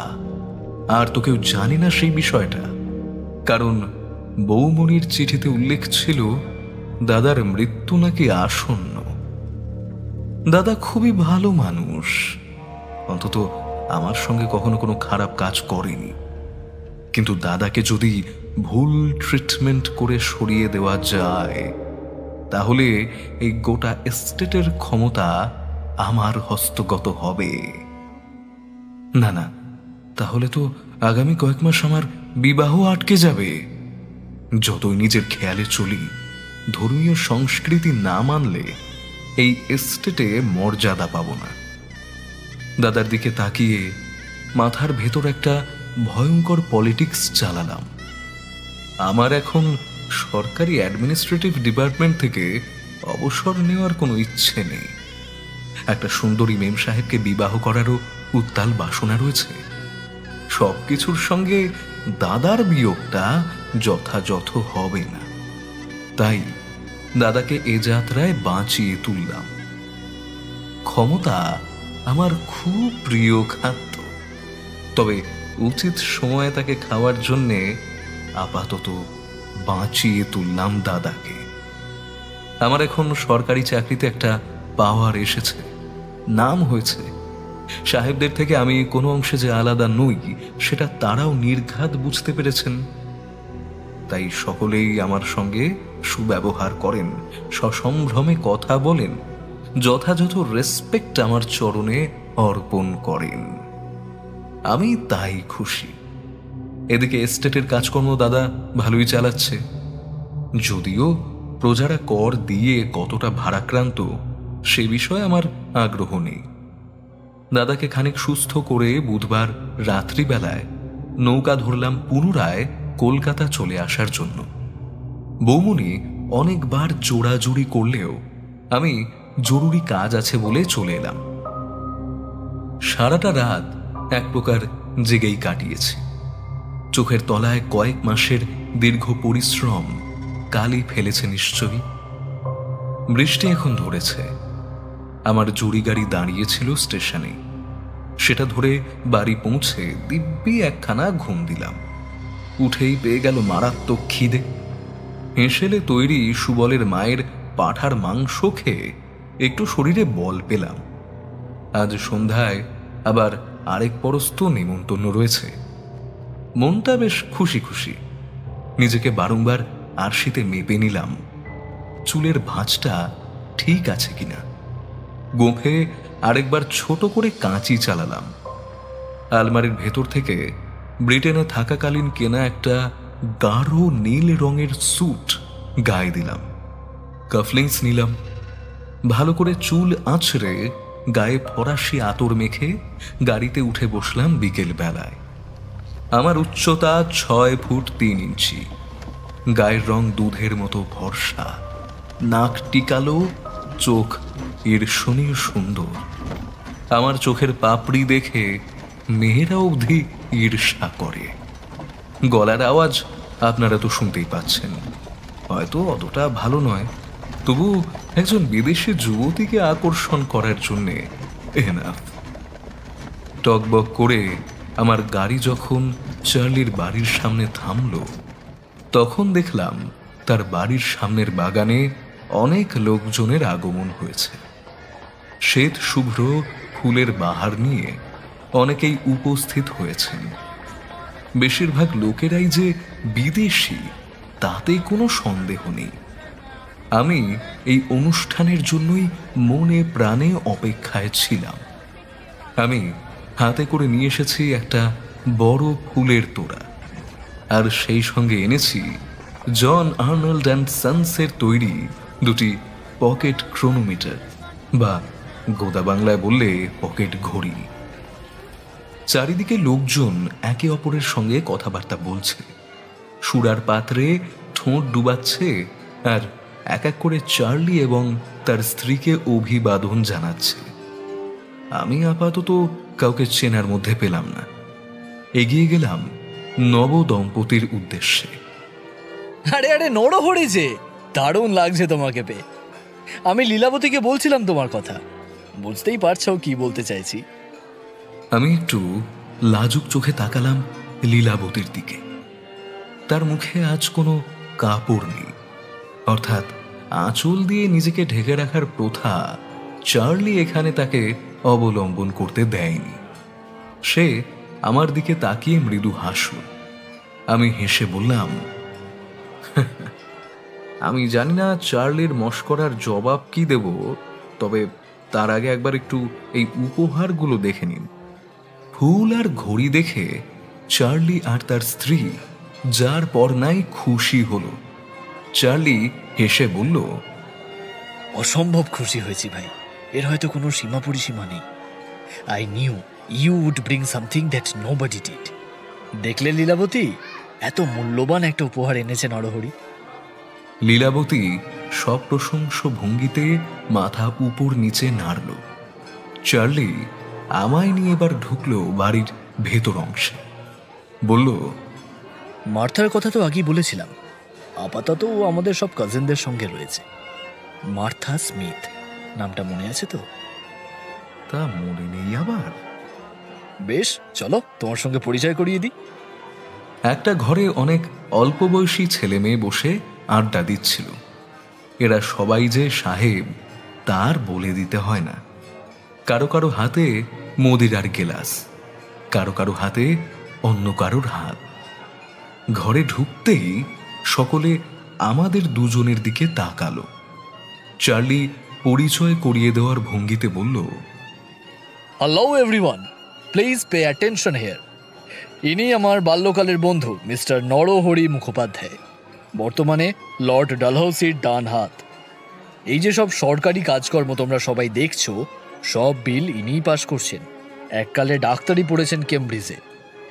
আর তো কেউ জানি না সেই বিষয়টা, কারণ বৌমণির চিঠিতে উল্লেখ ছিল দাদার মৃত্যু নাকি আসন্ন। দাদা খুবই ভালো মানুষ, অন্তত আমার সঙ্গে কখনো কোনো খারাপ কাজ করেনি। কিন্তু দাদাকে যদি ভুল ট্রিটমেন্ট করে সরিয়ে দেওয়া যায়, তাহলে এই গোটা এস্টেটের ক্ষমতা আমার হস্তগত হবে। না না, তাহলে তো আগামী কয়েক মাস আমার বিবাহ আটকে যাবে। যতই নিজের খেয়ালে চলি, ধর্মীয় সংস্কৃতি না মানলে এই এস্টেটে মর্যাদা পাব না। দাদার দিকে তাকিয়ে মাথার ভেতর একটা ভয়ঙ্কর পলিটিক্স চালালাম। আমার এখন সরকারি অ্যাডমিনিস্ট্রেটিভ ডিপার্টমেন্ট থেকে অবসর নেওয়ার কোনো ইচ্ছে নেই। একটা সুন্দরী মেম সাহেবকে বিবাহ করারও উত্তাল বাসনা রয়েছে। সবকিছুর সঙ্গে দাদার বিয়োগটা যথাযথ হবে না, তাই দাদাকে এ যাত্রায় বাঁচিয়ে তুললাম। ক্ষমতা আমার খুব প্রিয় খাদ্য, তবে উচিত সময়ে তাকে খাওয়ার জন্যে আপাতত বাঁচিয়ে তুললাম দাদাকে। আমার এখন সরকারি চাকরিতে একটা পাওয়ার এসেছে, নাম হয়েছে। সাহেবদের থেকে আমি কোনো অংশে যে আলাদা নই, সেটা তারাও নির্ঘাত বুঝতে পেরেছেন। তাই সকলেই আমার সঙ্গে সুব্যবহার করেন, সসম্ভ্রমে কথা বলেন, যথাযথ রেসপেক্ট আমার চরণে অর্পণ করেন। আমি তাই খুশি। এদিকে এস্টেটের কাজকর্ম দাদা ভালোই চালাচ্ছে, যদিও প্রজারা কর দিয়ে কতটা ভারাক্রান্ত সে বিষয়ে আমার আগ্রহ নেই। দাদাকে খানিক সুস্থ করে বুধবার রাত্রিবেলায় নৌকা ধরলাম পুনরায় কলকাতা চলে আসার জন্য। বৌমণি অনেকবার জোড়াজুড়ি করলেও আমি জরুরি কাজ আছে বলে চলে এলাম। সারাটা রাত এক প্রকার জেগেই কাটিয়েছি। চোখের তলায় কয়েক মাসের দীর্ঘ পরিশ্রম কালি ফেলেছে নিশ্চয়ই। বৃষ্টি এখন ধরেছে। আমার জুড়ি গাড়ি দাঁড়িয়েছিল স্টেশনে। সেটা ধরে বাড়ি পৌঁছে দিব্যি একখানা ঘুম দিলাম। উঠেই পেয়ে গেল মারাত্মক খিদে। হেঁসেলে তৈরি সুবলের মায়ের পাঁঠার মাংস খেয়ে একটু শরীরে বল পেলাম। আজ সন্ধ্যায় আবার আরেক পরস্ত নিমন্ত্রণ রয়েছে। মনটা বেশ খুশি খুশি। নিজেকে বারংবার আরশিতে মেপে নিলাম চুলের ভাঁজটা ঠিক আছে কিনা। গোঁফে আরেকবার ছোট করে কাঁচি চালালাম। আলমারির ভেতর থেকে ব্রিটেনে থাকাকালীন কেনা একটা গাঢ় নীল রঙের স্যুট গায়ে দিলাম। কাফলিংস নিলাম। ভালো করে চুল আঁচড়ে গায়ে ফরাসি আতর মেখে গাড়িতে উঠে বসলাম বিকেল বেলায়। আমার উচ্চতা 6 ফুট 3 ইঞ্চি। গায়ের রং দুধের মতো ভরসা, নাক টিকালো, চোখ ঈর্ষণীয় সুন্দর। আমার চোখের পাপড়ি দেখে মেয়েরা অবধি ঈর্ষা করে। গলার আওয়াজ আপনারা তো শুনতেই পাচ্ছেন। হয়তো অতটা ভালো নয়, তবু একজন বিদেশি যুবতীকে আকর্ষণ করার জন্যে এনাফ। টকবক করে আমার গাড়ি যখন চার্লির বাড়ির সামনে থামল, তখন দেখলাম তার বাড়ির সামনের বাগানে অনেক লোকজনের আগমন হয়েছে। শ্বেত শুভ্র ফুলের বাহার নিয়ে অনেকেই উপস্থিত হয়েছেন। বেশিরভাগ লোকেরাই যে বিদেশি তাতে কোনো সন্দেহ নেই। আমি এই অনুষ্ঠানের জন্যই মনে প্রাণে অপেক্ষায় ছিলাম। আমি হাতে করে নিয়ে এসেছি একটা বড় ফুলের তোড়া, আর সেই সঙ্গে এনেছি জন আর্নল্ড অ্যান্ড সন্সের তৈরি দুটি পকেট ক্রোনোমিটার, বা গোদা বাংলায় বললে পকেট ঘড়ি। চারিদিকে লোকজন একে অপরের সঙ্গে কথাবার্তা বলছে, সুরার পাত্রে ঠোঁট ডুবাচ্ছে, আর এক এক করে চার্লি এবং তার স্ত্রীকে অভিবাদন জানাচ্ছে। আমি আপাতত কাউকে চেনার মধ্যে পেলাম না। এগিয়ে গেলাম নব দম্পতির উদ্দেশ্যে। আরে আরে নরহরি যে, দারুণ লাগছে তোমাকে পেয়ে। আমি লীলাবতীকে বলছিলাম তোমার কথা, বুঝতেই পারছো কি বলতে চাইছি। আমি একটু লাজুক চোখে তাকালাম লীলাবতীর দিকে। তার মুখে আজ কোনো কাপড় নেই, অর্থাৎ আঁচল দিয়ে নিজেকে ঢেকে রাখার প্রথা চার্লি এখানে তাকে অবলম্বন করতে দেয়নি। সে আমার দিকে তাকিয়ে মৃদু হাসল। আমি হেসে বললাম, আমি জানি না চার্লির মশকরার জবাব কি দেব, তবে তার আগে একবার একটু এই উপহারগুলো দেখে নিন। ফুল আর ঘড়ি দেখে চার্লি আর তার স্ত্রী যার পর নাই খুশি হলো। চার্লি হেসে বলল, অসম্ভব খুশি হয়েছি ভাই, এর হয়তো কোনো সীমা পরিসীমা নেই। I knew you would bring something that nobody did. দেখলে লীলাবতী, এত মূল্যবান একটা উপহার এনেছে নরহরি। লীলাবতী সপ্রশংস ভঙ্গিতে মাথা উপর নিচে নাড়ল। চার্লি আমায় নিয়ে এবার ঢুকলো বাড়ির ভেতর অংশে। বলল, মার্থার কথা তো আগেই বলেছিলাম, আপাতত ও আমাদের সব কাজিনদের সঙ্গে রয়েছে। মার্থা স্মিথ নামটা মনে আছে তো? তা মনে নেই আবার। বেশ, চলো তোমার সঙ্গে পরিচয় করিয়ে দিই। একটা ঘরে অনেক অল্প বয়সী ছেলে মেয়ে বসে আড্ডা দিচ্ছিল। এরা সবাই যে সাহেব তার বলে দিতে হয় না। কারো কারো হাতে মদিরার গেলাস, কারো কারো হাতে অন্য কারোর হাত। ঘরে ঢুকতেই সকলে আমাদের দুজনের দিকে তাকালো। চার্লি পরিচয় করিয়ে দেওয়ার ভঙ্গিতে বলল, hello everyone, please pay attention here. ইনি আমার বাল্যকালের বন্ধু মিস্টার নরহরি মুখোপাধ্যায়, বর্তমানে লর্ড ডালহাউসির ডান হাত। এই যে সব সরকারি কাজকর্ম তোমরা সবাই দেখছো, সব বিল ইনিই পাশ করছেন। এককালে ডাক্তারি পড়েছেন কেমব্রিজে,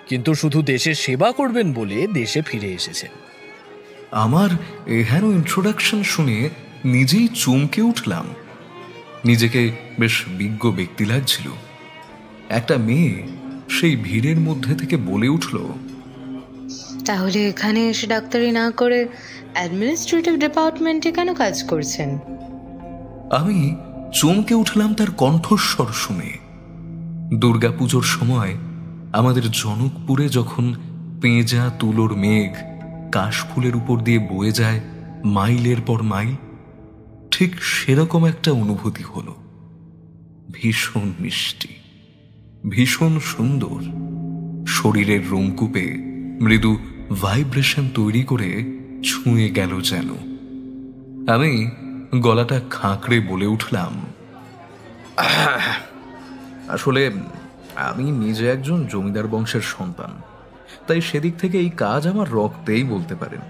কিন্তু শুধু দেশের সেবা করবেন বলে দেশে ফিরে এসেছেন। আমার এহেন ইন্ট্রোডাকশন শুনে নিজেই চমকে উঠলাম। নিজেকে বেশ বিজ্ঞ ব্যক্তি লাগছিল। একটা মেয়ে সেই ভিড়ের মধ্যে থেকে বলে উঠল, তাহলে এখানে এসে ডাক্তারি না করে অ্যাডমিনিস্ট্রেটিভ ডিপার্টমেন্টে কেন কাজ করছেন? আমি চমকে উঠলাম তার কণ্ঠস্বর শুনে। দুর্গাপুজোর সময় আমাদের জনকপুরে যখন পেঁজা তুলোর মেঘ কাশফুলের উপর দিয়ে বয়ে যায় মাইলের পর মাইল, ঠিক সেরকম একটা অনুভূতি হলো। ভীষণ মিষ্টি, ভীষণ সুন্দর, শরীরের রোমকূপে মৃদু ভাইব্রেশন তৈরি করে ছুঁয়ে গেল যেন। আমি গলাটা খাঁকড়ে বলে উঠলাম, আসলে আমি নিজে একজন জমিদার বংশের সন্তান, তাই সেদিক থেকে এই কাজ আমার রক্তেই বলতে পারেন।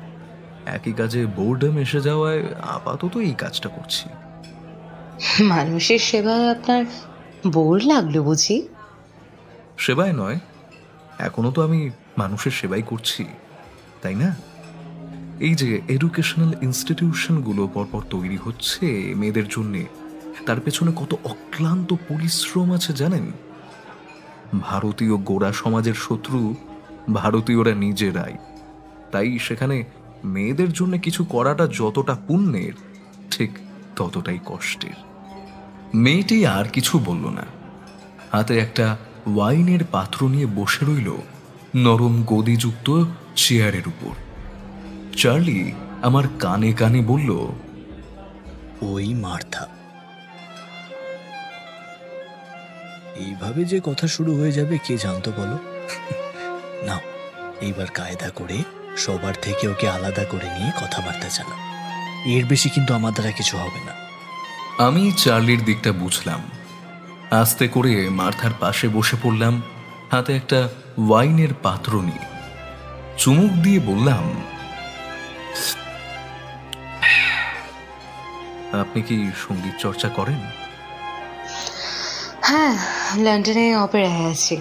একই কাজে বোর্ডম এসে যাওয়ায় আপাতত এই কাজটা করছি। মানুষের সেবায় আপনার বোর লাগলো বুঝি? সেবায় নয়, এখনো তো আমি মানুষের সেবাই করছি, তাই না? এই যে এডুকেশনাল ইনস্টিটিউশনগুলো পরপর তৈরি হচ্ছে মেয়েদের জন্যে, তার পেছনে কত অক্লান্ত পরিশ্রম আছে জানেন? ভারতীয় গোড়া সমাজের শত্রু ভারতীয়রা নিজেরাই, তাই সেখানে মেয়েদের জন্য কিছু করাটা যতটা পুণ্যের, ঠিক ততটাই কষ্টের। মেয়েটি আর কিছু বলল না, হাতে একটা ওয়াইনের পাত্র নিয়ে বসে রইল নরম গদিযুক্ত চেয়ারের উপর। চার্লি আমার কানে কানে বলল, ওই মার্থা। এইভাবে যে কথা শুরু হয়ে যাবে কে জানতো বলো? না, এইবার কায়দা করে সবার থেকে ওকে আলাদা করে নিয়ে কথাবার্তা চালাও। এর বেশি কিন্তু আমার দ্বারা কিছু হবে না। আমি চার্লির দিকটা বুঝলাম। আস্তে করে মার্থার পাশে বসে পড়লাম, হাতে একটা ওয়াইনের পাত্র নিয়ে। চুমুক দিয়ে বললাম, আপনি কি সঙ্গীত চর্চা করেন? হ্যাঁ, লন্ডনে অপেরায় আছি।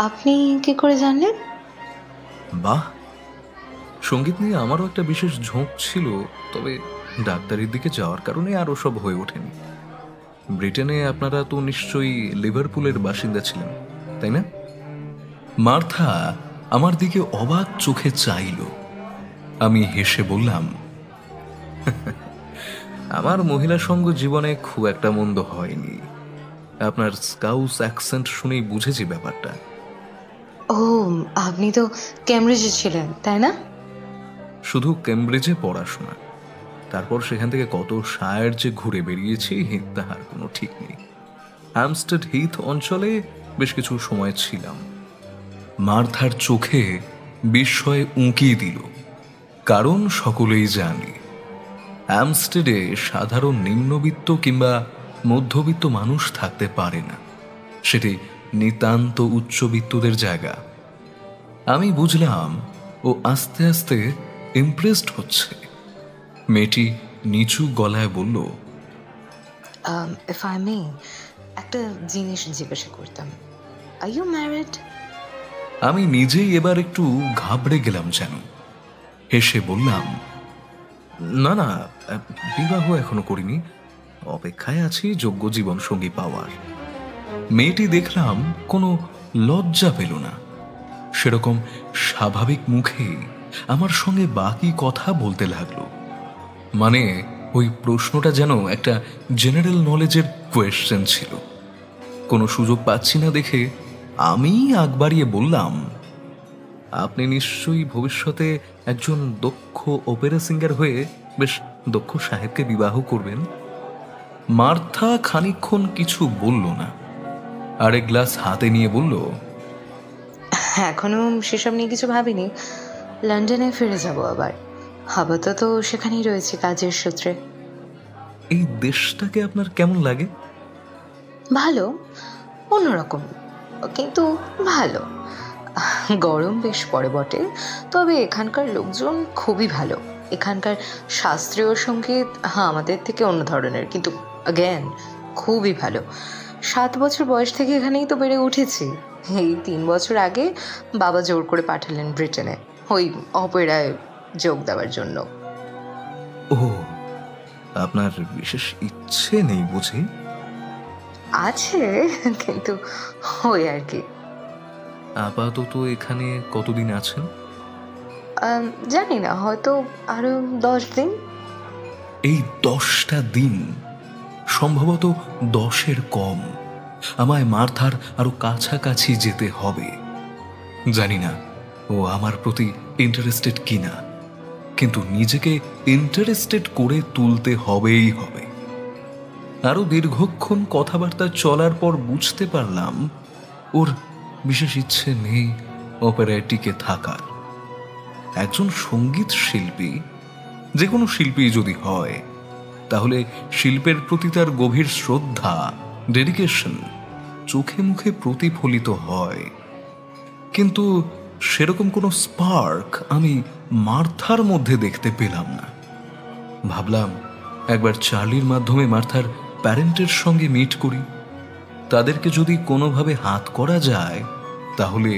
আপনি কি করে জানলেন? বাহ, সঙ্গীত নিয়ে আমারও একটা বিশেষ ঝোঁক ছিল, তবে ডাক্তারির দিকে যাওয়ার কারণে আরও সব হয়ে ওঠেনি। ব্রিটেনে আপনারা তো নিশ্চয়ই লিভারপুলের বাসিন্দা ছিলেন, তাই না? মার্থা আমার দিকে অবাক চোখে চাইল। আমি হেসে বললাম, আমার মহিলা সঙ্গ জীবনে খুব একটা মন্দ হয়নি। আপনার স্কাউস অ্যাকসেন্ট শুনেই বুঝেছি ব্যাপারটা। ও, আপনি তো ক্যামব্রিজে ছিলেন, তাই না? শুধু কেমব্রিজে পড়াশোনা, তারপর সেখান থেকে কত শায়ার যে ঘুরে বেরিয়েছি তাহার কোনো ঠিক নেই। হ্যামস্টেড হিথ অঞ্চলে বেশ কিছু সময় ছিলাম। মার্থার চোখে বিস্ময়ে উঁকিয়ে দিল, কারণ সকলেই জানে হ্যামস্টেডে সাধারণ নিম্নবিত্ত কিংবা মধ্যবিত্ত মানুষ থাকতে পারে না, সেটি নিতান্ত উচ্চবিত্তদের জায়গা। আমি বুঝলাম ও আস্তে আস্তে ইমপ্রেসড হচ্ছে। মেয়েটি নিচু গলায় বলল, ইফ আই মে, একটা জিনিস জিজ্ঞাসা করতাম। আর ইউ ম্যারিড? আমি নিজেই এবার একটু ঘাবড়ে গেলাম যেন। হেসে বললাম, না না, বিবাহ এখনো করিনি, অপেক্ষায় আছি যোগ্য জীবনসঙ্গী পাওয়ার। মেয়েটি দেখলাম কোনো লজ্জা পেল না, সেরকম স্বাভাবিক মুখে আমার সঙ্গে বাকি কথা বলতে লাগলো। মানে ওই প্রশ্নটা যেন একটা জেনারেল নলেজের কোয়েশ্চেন ছিল। কোনো সুযোগ পাচ্ছি না দেখে আমি আগ বাড়িয়ে বললাম, আপনি নিশ্চয়ই ভবিষ্যতে একজন দক্ষ অপেরা সিঙ্গার হয়ে বেশ দক্ষ সাহেবকে বিবাহ করবেন। মার্থা খানিকক্ষণ কিছু বলল না, আরেক গ্লাস হাতে নিয়ে বলল, এখনো সেসব নিয়ে কিছু ভাবিনি। লন্ডনে ফিরে যাব আবার, আপাতত সেখানেই রয়েছে কাজের সূত্রে। এই দেশটাকে আপনার কেমন লাগে? ভালো, অন্যরকম, কিন্তু ভালো। গরম বেশ পড়ে বটে, তবে এখানকার লোকজন খুবই ভালো। এখানকার শাস্ত্রীয় সঙ্গীত আমাদের থেকে অন্য ধরনের, কিন্তু অ্যাগেন খুবই ভালো। 7 বছর বয়স থেকে এখানেই তো বেড়ে উঠেছি। এই 3 বছর আগে বাবা জোর করে পাঠালেন ব্রিটেনে ওই অপেরায় যোগ দেওয়ার জন্য। ও, আপনার বিশেষ ইচ্ছে নেই বুঝি? আছে, কিন্তু ওই আর কি। আপাতত এখানে কতদিন আছেন? জানি না, হয়তো আরো 10 দিন। এই 10টা দিন সম্ভবত 10-এর কম। আমায় মার্থার আরো কাছাকাছি যেতে হবে। জানি না ও আমার প্রতি ইন্টারেস্টেড কিনা, কিন্তু নিজেকে ইন্টারেস্টেড করে তুলতে হবেই হবে। আরো দীর্ঘক্ষণ কথাবার্তা চলার পর বুঝতে পারলাম ওর বিশেষ ইচ্ছে নেই অপেরায় টিকে থাকার। একজন সঙ্গীত শিল্পী, যে কোনো শিল্পী যদি হয়, তাহলে শিল্পের প্রতি তার গভীর শ্রদ্ধা, ডেডিকেশন চোখে মুখে প্রতিফলিত হয়। কিন্তু সেরকম কোনো স্পার্ক আমি মার্থার মধ্যে দেখতে পেলাম না। ভাবলাম একবার চার্লির মাধ্যমে মার্থার প্যারেন্টের সঙ্গে মিট করি। তাদেরকে যদি কোনোভাবে হাত করা যায় তাহলে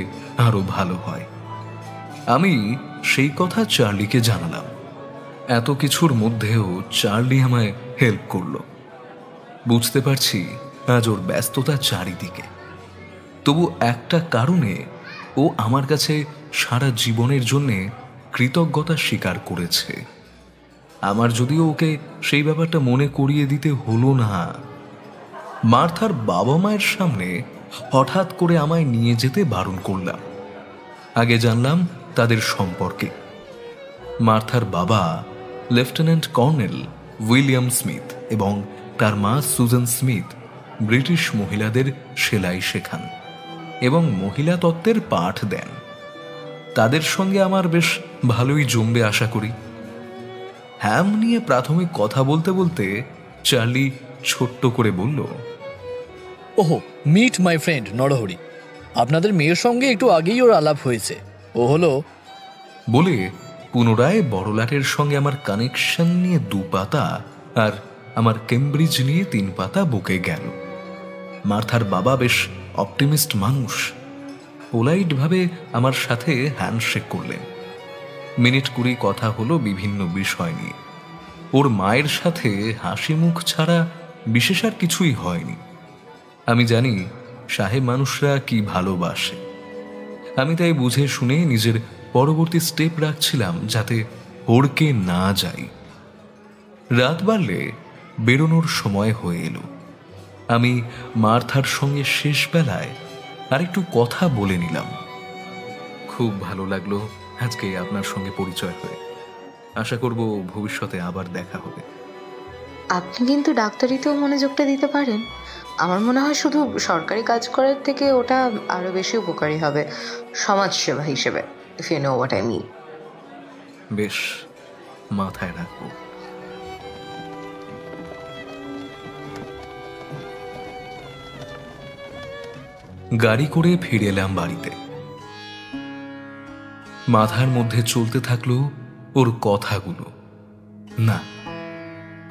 আরো ভালো হয়। আমি সেই কথা চার্লিকে জানালাম। এত কিছুর মধ্যেও চার্লি আমায় হেল্প করলো। বুঝতে পারছি আজ ওর ব্যস্ততা চারিদিকে, তবু একটা কারণে ও আমার কাছে সারা জীবনের জন্যে কৃতজ্ঞতা স্বীকার করেছে। আমার যদিও ওকে সেই ব্যাপারটা মনে করিয়ে দিতে হলো না। মার্থার বাবা মায়ের সামনে হঠাৎ করে আমায় নিয়ে যেতে বারণ করলাম। আগে জানলাম তাদের সম্পর্কে। মার্থার বাবা লেফটেন্যান্ট কর্নেল উইলিয়াম স্মিথ এবং তার মা সুজান স্মিথ ব্রিটিশ মহিলাদের সেলাই শেখান এবং মহিলা তত্ত্বের পাঠ দেন। তাদের সঙ্গে আমার বেশ ভালোই জমবে আশা করি। হ্যাম নিয়ে প্রাথমিক কথা বলতে বলতে চার্লি ছোট্ট করে বলল, ওহো, মিট মাই ফ্রেন্ড নরহরি। আপনাদের মেয়ের সঙ্গে একটু আগেই ওর আলাপ হয়েছে। ও হলো বলে পুনরায় বড়লাটের সঙ্গে আমার কানেকশন নিয়ে 2 পাতা আর আমার কেমব্রিজ নিয়ে 3 পাতা বুকে গেল। মার্থার বাবা বেশ অপটিমিস্ট মানুষ। পোলাইট ভাবে আমার সাথে হ্যান্ডশেক করলেন। মিনিট 20 কথা হলো বিভিন্ন বিষয় নিয়ে। ওর মায়ের সাথে হাসি মুখ ছাড়া বিশেষ আর কিছুই হয়নি। আমি জানি সাহেব মানুষরা কি ভালোবাসে। আমি তাই বুঝে শুনে নিজের পরবর্তী স্টেপ রাখছিলাম যাতে হড়কে না যাই। রাত বাড়লে বেরোনোর সময় হয়ে এলো। আমি মার্থার সঙ্গে শেষ বেলায় আরেকটু কথা বলে নিলাম। খুব ভালো লাগলো আজকে আপনার সঙ্গে পরিচয় হয়ে। আশা করব ভবিষ্যতে আবার দেখা হবে। আপনি কিন্তু ডাক্তারিতেও মনোযোগটা দিতে পারেন। আমার মনে হয় শুধু সরকারি কাজ করার থেকে ওটা আরো বেশি উপকারী হবে সমাজসেবা হিসেবে, if you know what I mean. বেশ, মাথায় রাখবো। গাড়ি করে ফিরে এলাম বাড়িতে। মাথার মধ্যে চলতে থাকলো ওর কথাগুলো। না,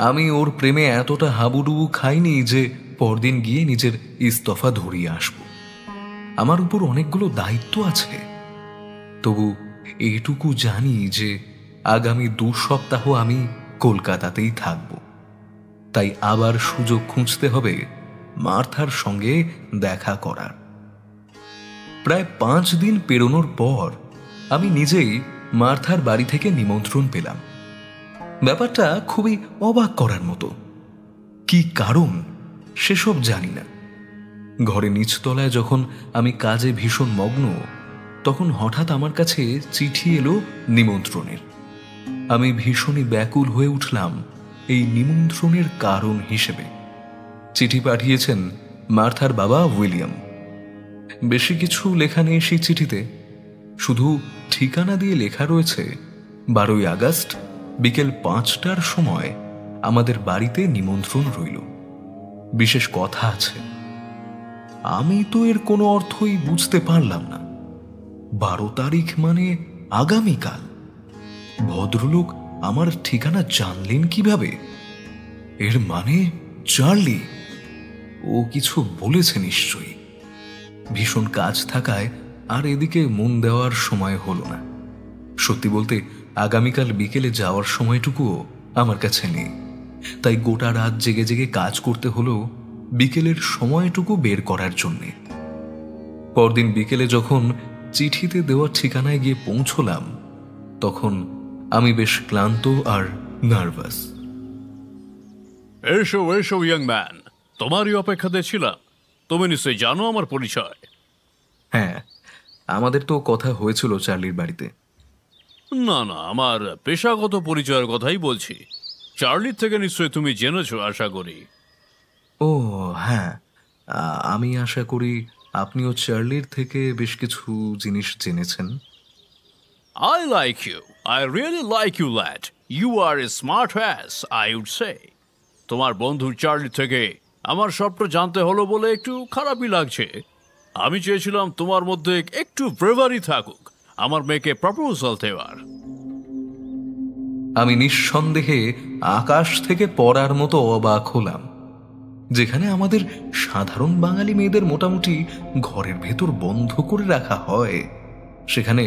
আমি ওর প্রেমে এতটা হাবুডুবু খাইনি যে পরদিন গিয়ে নিজের ইস্তফা ধরিয়ে আসব। আমার উপর অনেকগুলো দায়িত্ব আছে। তবু এইটুকু জানি যে আগামী 2 সপ্তাহ আমি কলকাতাতেই থাকব। তাই আবার সুযোগ খুঁজতে হবে মার্থার সঙ্গে দেখা করার। প্রায় 5 দিন পেরোনোর পর আমি নিজেই মার্থার বাড়ি থেকে নিমন্ত্রণ পেলাম। ব্যাপারটা খুবই অবাক করার মতো। কি কারণ সেসব জানি না। ঘরে নিচতলায় যখন আমি কাজে ভীষণ মগ্ন, তখন হঠাৎ আমার কাছে চিঠি এলো নিমন্ত্রণের। আমি ভীষণই ব্যাকুল হয়ে উঠলাম এই নিমন্ত্রণের কারণ হিসেবে। চিঠি পাঠিয়েছেন মার্থার বাবা উইলিয়াম। বেশি কিছু লেখা নেই সেই চিঠিতে, শুধু ঠিকানা দিয়ে লেখা রয়েছে 12ই আগস্ট বিকেল 5টার সময় আমাদের বাড়িতে নিমন্ত্রণ রইল। বিশেষ কথা আছে। আমি তো এর কোনো অর্থই বুঝতে পারলাম না। 12 তারিখ মানে আগামীকাল। ভদ্রলোক আমার ঠিকানা জানলেন কিভাবে? এর মানে চার্লি ও কিছু বলেছে নিশ্চয়ই। ভীষণ কাজ থাকায় আর এদিকে মন দেওয়ার সময় হলো না। সত্যি বলতে আগামীকাল বিকেলে যাওয়ার সময়টুকুও আমার কাছে নেই। তাই গোটা রাত জেগে জেগে কাজ করতে হলো বিকেলের সময়টুকু বের করার জন্যে। পরদিন বিকেলে যখন চিঠিতে দেওয়া ঠিকানায় গিয়ে পৌঁছলাম, তখন আমি বেশ ক্লান্ত আর নার্ভাস। এসো এসো ইয়াং ম্যান, তোমারই অপেক্ষাতে ছিলাম। তুমি নিশ্চয়ই জানো আমার পরিচয়। হ্যাঁ, আমাদের তো কথা হয়েছিল চার্লির বাড়িতে। না না, আমার পেশাগত পরিচয়ের কথাই বলছি। চার্লির থেকে নিশ্চয়ই তুমি জেনেছো আশা করি। ও হ্যাঁ, আমি আশা করি আপনিও চার্লির থেকে বেশ কিছু জিনিস জেনেছেন। I like you. I really like you, lad. You are a smart ass, I would say. তোমার বন্ধু চার্লি থেকে আমার সবটা জানতে হলো বলে একটু খারাপই লাগছে। আমি চেয়েছিলাম তোমার মধ্যে একটু ব্রেভারি থাকুক আমার মেয়েকে প্রপোজাল দেওয়ার। আমি নিঃসন্দেহে আকাশ থেকে পড়ার মতো অবাক হলাম। যেখানে আমাদের সাধারণ বাঙালি মেয়েদের মোটামুটি ঘরের ভেতর বন্ধ করে রাখা হয়, সেখানে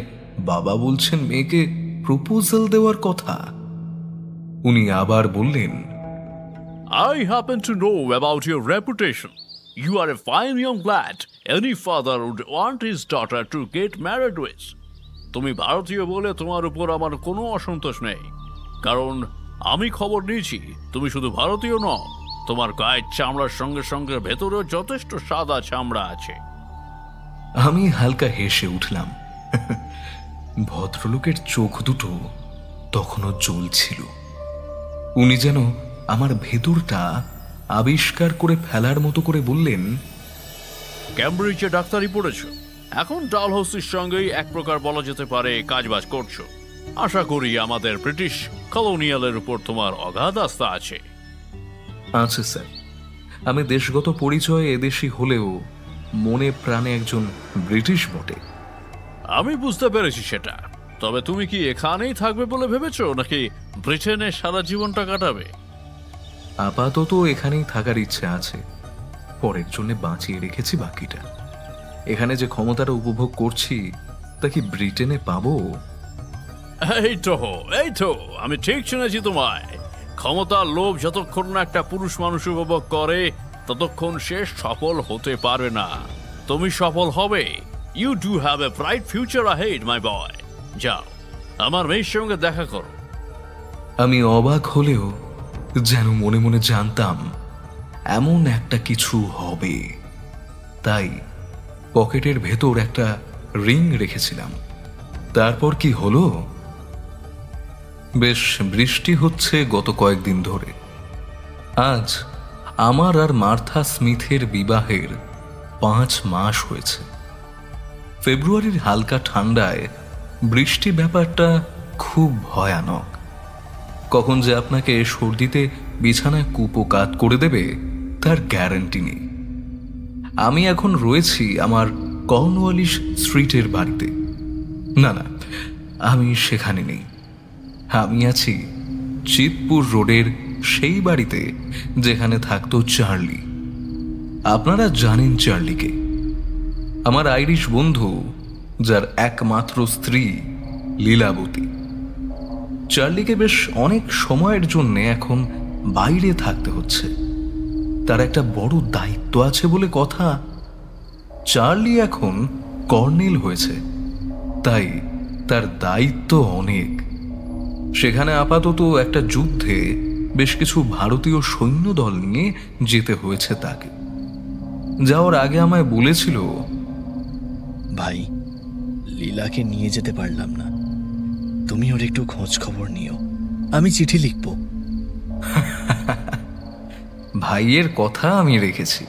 বাবা বলছেন মেয়েকে প্রপোজাল দেওয়ার কথা। উনি আবার বললেন, I happen to know about your reputation. You are a fine young lad. Any father would want his daughter to get married with. তুমি ভারতীয় বলে তোমার উপর আমার কোনো অসন্তোষ নেই, কারণ আমি খবর নিয়েছি তুমি শুধু ভারতীয় নও, তোমার গায়ের চামড়ার সঙ্গে সঙ্গে ভেতরেও যথেষ্ট সাদা চামড়া আছে। আমি হালকা হেসে উঠলাম। ভদ্রলোকের চোখ দুটো তখনও জ্বলছিল। উনি যেন আমার ভেতরটা আবিষ্কার করে ফেলার মতো করে বললেন, ক্যামব্রিজে ডাক্তারি পড়েছো, এখন ডালহৌসির সঙ্গেই এক প্রকার বলা যেতে পারে কাজবাজ করছো। আশা করি আমাদের ব্রিটিশ কলোনিয়ালের উপর তোমার অগাধ আস্থা আছে। আচ্ছা স্যার, আমি দেশগত পরিচয় এদেশি হলেও মনে প্রাণে একজন ব্রিটিশ বটে। আমি বুঝতে পেরেছি সেটা। তবে তুমি কি এখানেই থাকবে বলে ভেবেছো, নাকি ব্রিটেনে সারা জীবনটা কাটাবে? আপাতত এখানেই থাকার ইচ্ছে আছে, পরের জন্য বাঁচিয়ে রেখেছি বাকিটা। এখানে যে ক্ষমতাটা উপভোগ করছি তা কি ব্রিটেনে পাবো? এই তো আমি ঠিক শুনেছি তোমায়। ক্ষমতার লোভ যতক্ষণ না একটা পুরুষ মানুষ উপভোগ করে ততক্ষণ সে সফল হতে পারবে না। তুমি সফল হবে। You do have a bright future ahead my boy. যাও, আমার মেয়ের সঙ্গে দেখা করো। আমি অবাক হলেও যেন মনে মনে জানতাম এমন একটা কিছু হবে। তাই পকেটের ভেতর একটা রিং রেখেছিলাম। তারপর কি হলো? বেশ বৃষ্টি হচ্ছে গত কয়েকদিন ধরে। আজ আমার আর মার্থা স্মিথের বিবাহের 5 মাস হয়েছে। ফেব্রুয়ারির হালকা ঠান্ডায় বৃষ্টি ব্যাপারটা খুব ভয়ানক। কখন যে আপনাকে সর্দিতে বিছানায় কুপোকাত করে দেবে তার গ্যারান্টি নেই। আমি এখন রয়েছি আমার কর্নওয়ালিস স্ট্রিটের বাড়িতে। না, আমি সেখানে নেই। আমি আছি চিতপুর রোডের সেই বাড়িতে যেখানে থাকতো চার্লি। আপনারা জানেন চার্লিকে, আমার আইরিশ বন্ধু, যার একমাত্র স্ত্রী লীলাবতী। চার্লিকে বেশ অনেক সময়ের জন্য এখন বাইরে থাকতে হচ্ছে। তার একটা বড় দায়িত্ব আছে বলে কথা। চার্লি এখন কর্নেল হয়েছে, তাই তার দায়িত্ব অনেক। সেখানে আপাতত একটা যুদ্ধে বেশ কিছু ভারতীয় সৈন্যদল নিয়ে যেতে হয়েছে তাকে। যাওয়ার আগে আমায় বলেছিল, ভাই, লীলাকে নিয়ে যেতে পারলাম না, তুমি ওর একটু খোঁজ খবর নিও, আমি চিঠি লিখব। ভাইয়ের কথা আমি রেখেছি,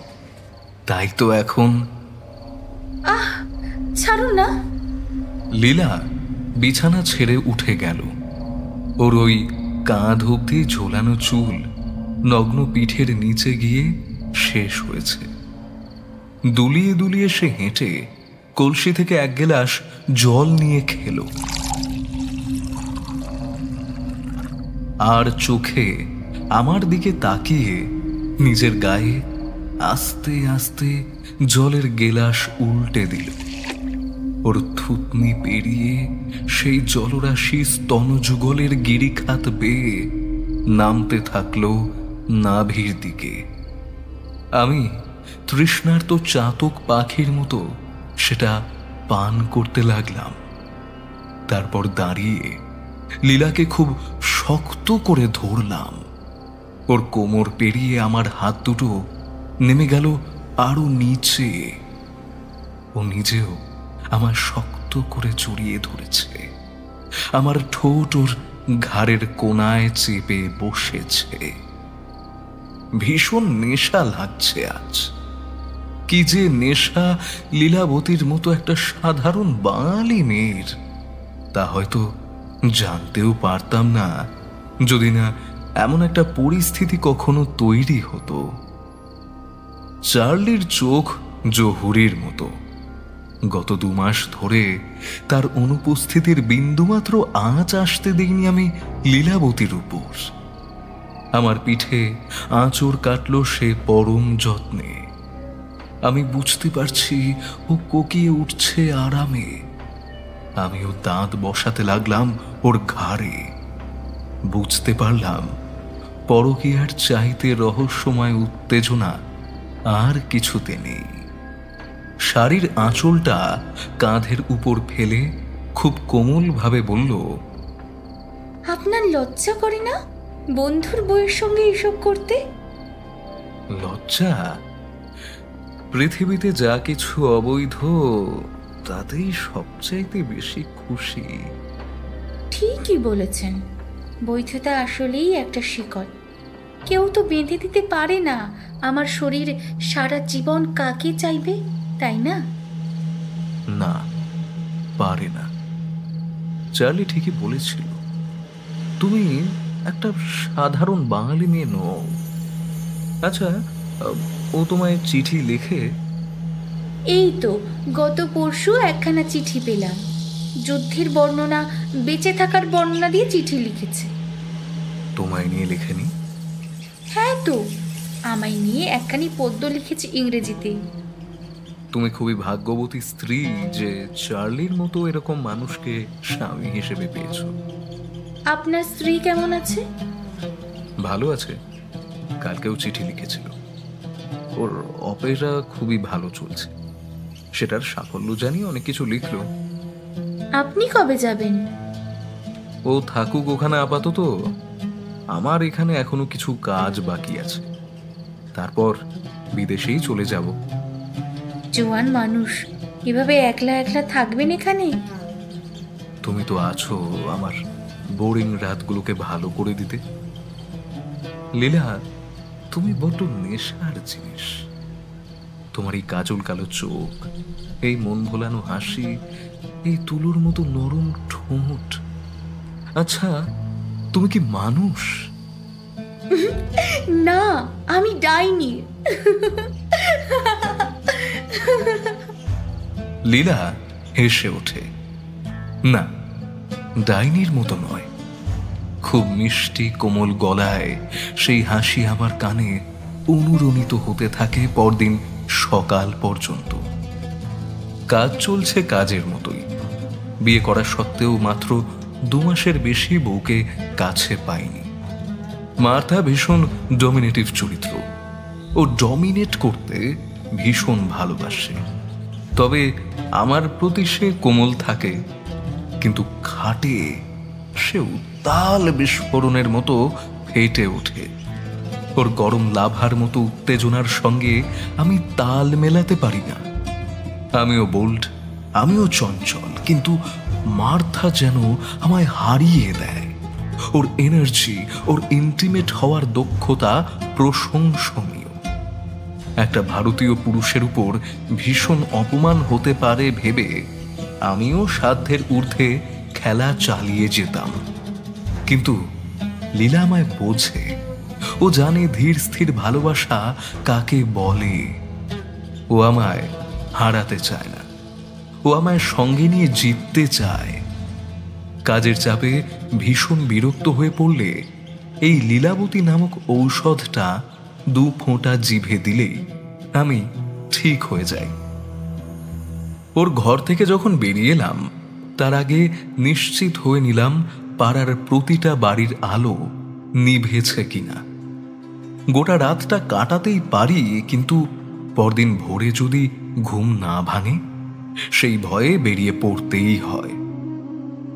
তাই তো এখন। ছাড়ুন না। লীলা বিছানা ছেড়ে উঠে গেল। ওর ওই কাঁধ অবধি ঝোলানো চুল নগ্ন পিঠের নিচে গিয়ে শেষ হয়েছে। দুলিয়ে দুলিয়ে সে হেঁটে কলসি থেকে 1 গ্লাস জল নিয়ে খেল, আর চোখে আমার দিকে তাকিয়ে নিজের গায়ে আস্তে আস্তে জলের গেলাস উল্টে দিল। ওর থুতনি পেরিয়ে সেই জলরাশি স্তনযুগলের গিরিখাত বেয়ে নামতে থাকলো নাভির দিকে। আমি তৃষ্ণার্ত চাতক পাখির মতো সেটা পান করতে লাগলাম। তারপর দাঁড়িয়ে লীলাকে খুব শক্ত করে ধরলাম। ওর কোমর পেরিয়ে আমার হাত দুটো নেমে গেল আরো নিচে। ও নিজেও আমার শক্ত করে জড়িয়ে ধরেছে, আমার ঠোঁট ওর ঘাড়ের কোনায় চেপে বসেছে। ভীষণ নেশা লাগছে আজ। কি যে নেশা লীলাবতীর মতো একটা সাধারণ বাঙালি মেয়ের, তা হয়তো জানতেও পারতাম না যদি না এমন একটা পরিস্থিতি কখনো তৈরি হতো। চার্লির চোখ জহুরির মতো। গত 2 মাস ধরে তার অনুপস্থিতির বিন্দুমাত্র আঁচ আসতে দেইনি আমি লীলাবতীর উপর। আমার পিঠে আঁচড় কাটল সে পরম যত্নে। আমি বুঝতে পারছি ও কোকিয়ে উঠছে আরামে। আমিও দাঁত বসাতে লাগলাম ওর ঘাড়ে। বুঝতে পারলাম পরকীয়ার চাইতে রহস্যময় উত্তেজনা আর কিছুতে নেই। শাড়ির আঁচলটা কাঁধের উপর ফেলে খুব কোমলভাবে বলল, আপনার লজ্জা করে না বন্ধুর বউয়ের সঙ্গে এসব করতে? লজ্জা? পৃথিবীতে যা কিছু অবৈধ তাতেই সবচাইতে বেশি খুশি। ঠিকই বলেছেন, বৈধতা আসলেই একটা শিকল। কেউ তো বেঁধে দিতে পারে না আমার শরীর সারা জীবন কাকে চাইবে, তাই না? না, পারে না। চার্লি ঠিকই বলেছিল, তুমি একটা সাধারণ বাঙালি মেয়ে নও। আচ্ছা, ও তোমায় চিঠি লিখে? এই তো গত পরশু একখানা চিঠি পেলাম। যুদ্ধের বর্ণনা, বেঁচে থাকার বর্ণনা দিয়ে চিঠি লিখেছে। তোমায় নিয়ে লেখেনি? হ্যাঁ তো, আমায় নিয়ে একখানি পদ্য লিখেছে ইংরেজিতে। তুমি খুবই ভাগ্যবতী স্ত্রী যে চার্লির মতো এরকম মানুষকে স্বামী হিসেবে পেয়েছ। আপনার স্ত্রী কেমন আছে? ভালো আছে। কালকেও চিঠি লিখেছিল। ওর অপেরা খুবই ভালো চলছে, সেটার সাফল্য জানি অনেক কিছু লিখলো। আপনি কবে যাবেন? ও থাকুক ওখানে আপাতত। আমার এখানে এখনো কিছু কাজ বাকি আছে, তারপর বিদেশেই চলে যাব। জোয়ান মানুষ, এভাবে একলা একলা থাকবেন এখানে? তুমি তো আছো আমার বোরিং রাতগুলোকে ভালো করে দিতে। লীলা, তুমি বড্ড নেশার জিনিস। তোমার এই কাজল কালো চোখ, এই মন ভোলানো হাসি, এই তুলোর মতো নরম ঠোঁট। আচ্ছা, তুমি কি মানুষ? না, আমি ডাইনি। লীলা হেসে ওঠে। না, ডাইনির মতো নয়। খুব মিষ্টি কোমল গলায় সেই হাসি আমার কানে অনুরণিত হতে থাকে পরদিন সকাল পর্যন্ত। কাজ চলছে কাজের মতোই। বিয়ে করা সত্ত্বেও মাত্র 2 মাসের বেশি বউকে কাছে পাইনি। মার্থা ভীষণ ডমিনেটিভ চরিত্র। ও ডমিনেট করতে ভীষণ ভালোবাসে। তবে আমার প্রতি সে কোমল থাকে, কিন্তু খাটে সে উত্তাল বিস্ফোরণের মতো ফেটে ওঠে। ওর গরম লাভার মতো উত্তেজনার সঙ্গে আমি তাল মেলাতে পারি না। আমিও বোল্ড, আমিও চঞ্চল, কিন্তু মার্থা যেন আমায় হারিয়ে দেয়। ওর এনার্জি, ওর ইন্টিমেট হওয়ার দক্ষতা প্রশংসনীয়। একটা ভারতীয় পুরুষের উপর ভীষণ অপমান হতে পারে ভেবে আমিও সাধ্যের ঊর্ধ্বে খেলা চালিয়ে যেতাম। কিন্তু লীলা আমায় বোঝে। ও জানে ধীর স্থির ভালোবাসা কাকে বলে। ও আমায় হারাতে চায় না, ও আমায় সঙ্গে নিয়ে জিততে চায়। কাজের চাপে ভীষণ বিরক্ত হয়ে পড়লে এই লীলাবতী নামক ঔষধটা 2 ফোঁটা জিভে দিলেই আমি ঠিক হয়ে যাই। ওর ঘর থেকে যখন বেরিয়ে এলাম, তার আগে নিশ্চিত হয়ে নিলাম পাড়ার প্রতিটা বাড়ির আলো নিভেছে কিনা। গোটা রাতটা কাটাতেই পারি, কিন্তু পরদিন ভোরে যদি ঘুম না ভাঙে, সেই ভয়ে বেরিয়ে পড়তেই হয়।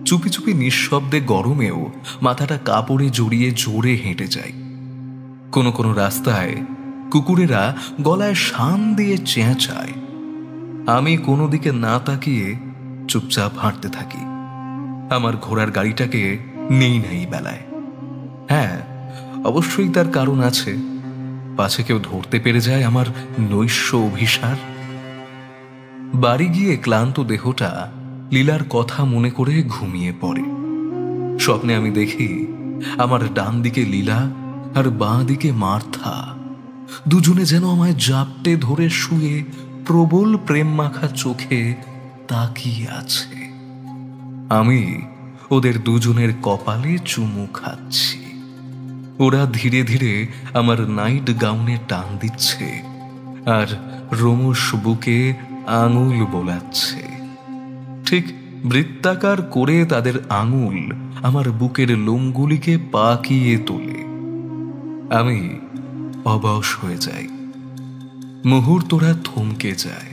চুপি চুপি নিঃশব্দে গরমেও মাথাটা কাপড়ে জড়িয়ে জোরে হেঁটে যাই। কোনো কোনো রাস্তায় কুকুরেরা গলায় শান দিয়ে চেঁচায়। আমি কোনো দিকে না তাকিয়ে চুপচাপ হাঁটতে থাকি। আমার ঘোড়ার গাড়িটাকে নেই নাই বেলায়। হ্যাঁ, অবশ্যই তার কারণ আছে, পাছে কেউ ধরতে পেরে যায় আমার নৈশ অভিসার। বাড়ি গিয়ে ক্লান্ত দেহটা লীলার কথা মনে করে ঘুমিয়ে পড়ে। স্বপ্নে আমি দেখি আমার ডান দিকে লীলা আর বাঁ দিকে মার্থা, দুজনে যেন আমায় জাপটে ধরে শুয়ে প্রবল প্রেম মাখা চোখে তাকিয়ে আছে। আমি ওদের দুজনের কপালে চুমু খাচ্ছি। ওরা ধীরে ধীরে আমার নাইট গাউনে টান দিচ্ছে আর রোমশ বুকে আঙুল বোলাচ্ছে। ঠিক বৃত্তাকার করে তাদের আঙুল আমার বুকের লোমগুলিকে পাকিয়ে তোলে। আমি অবশ হয়ে যাই, মুহূর্তরা থমকে যায়।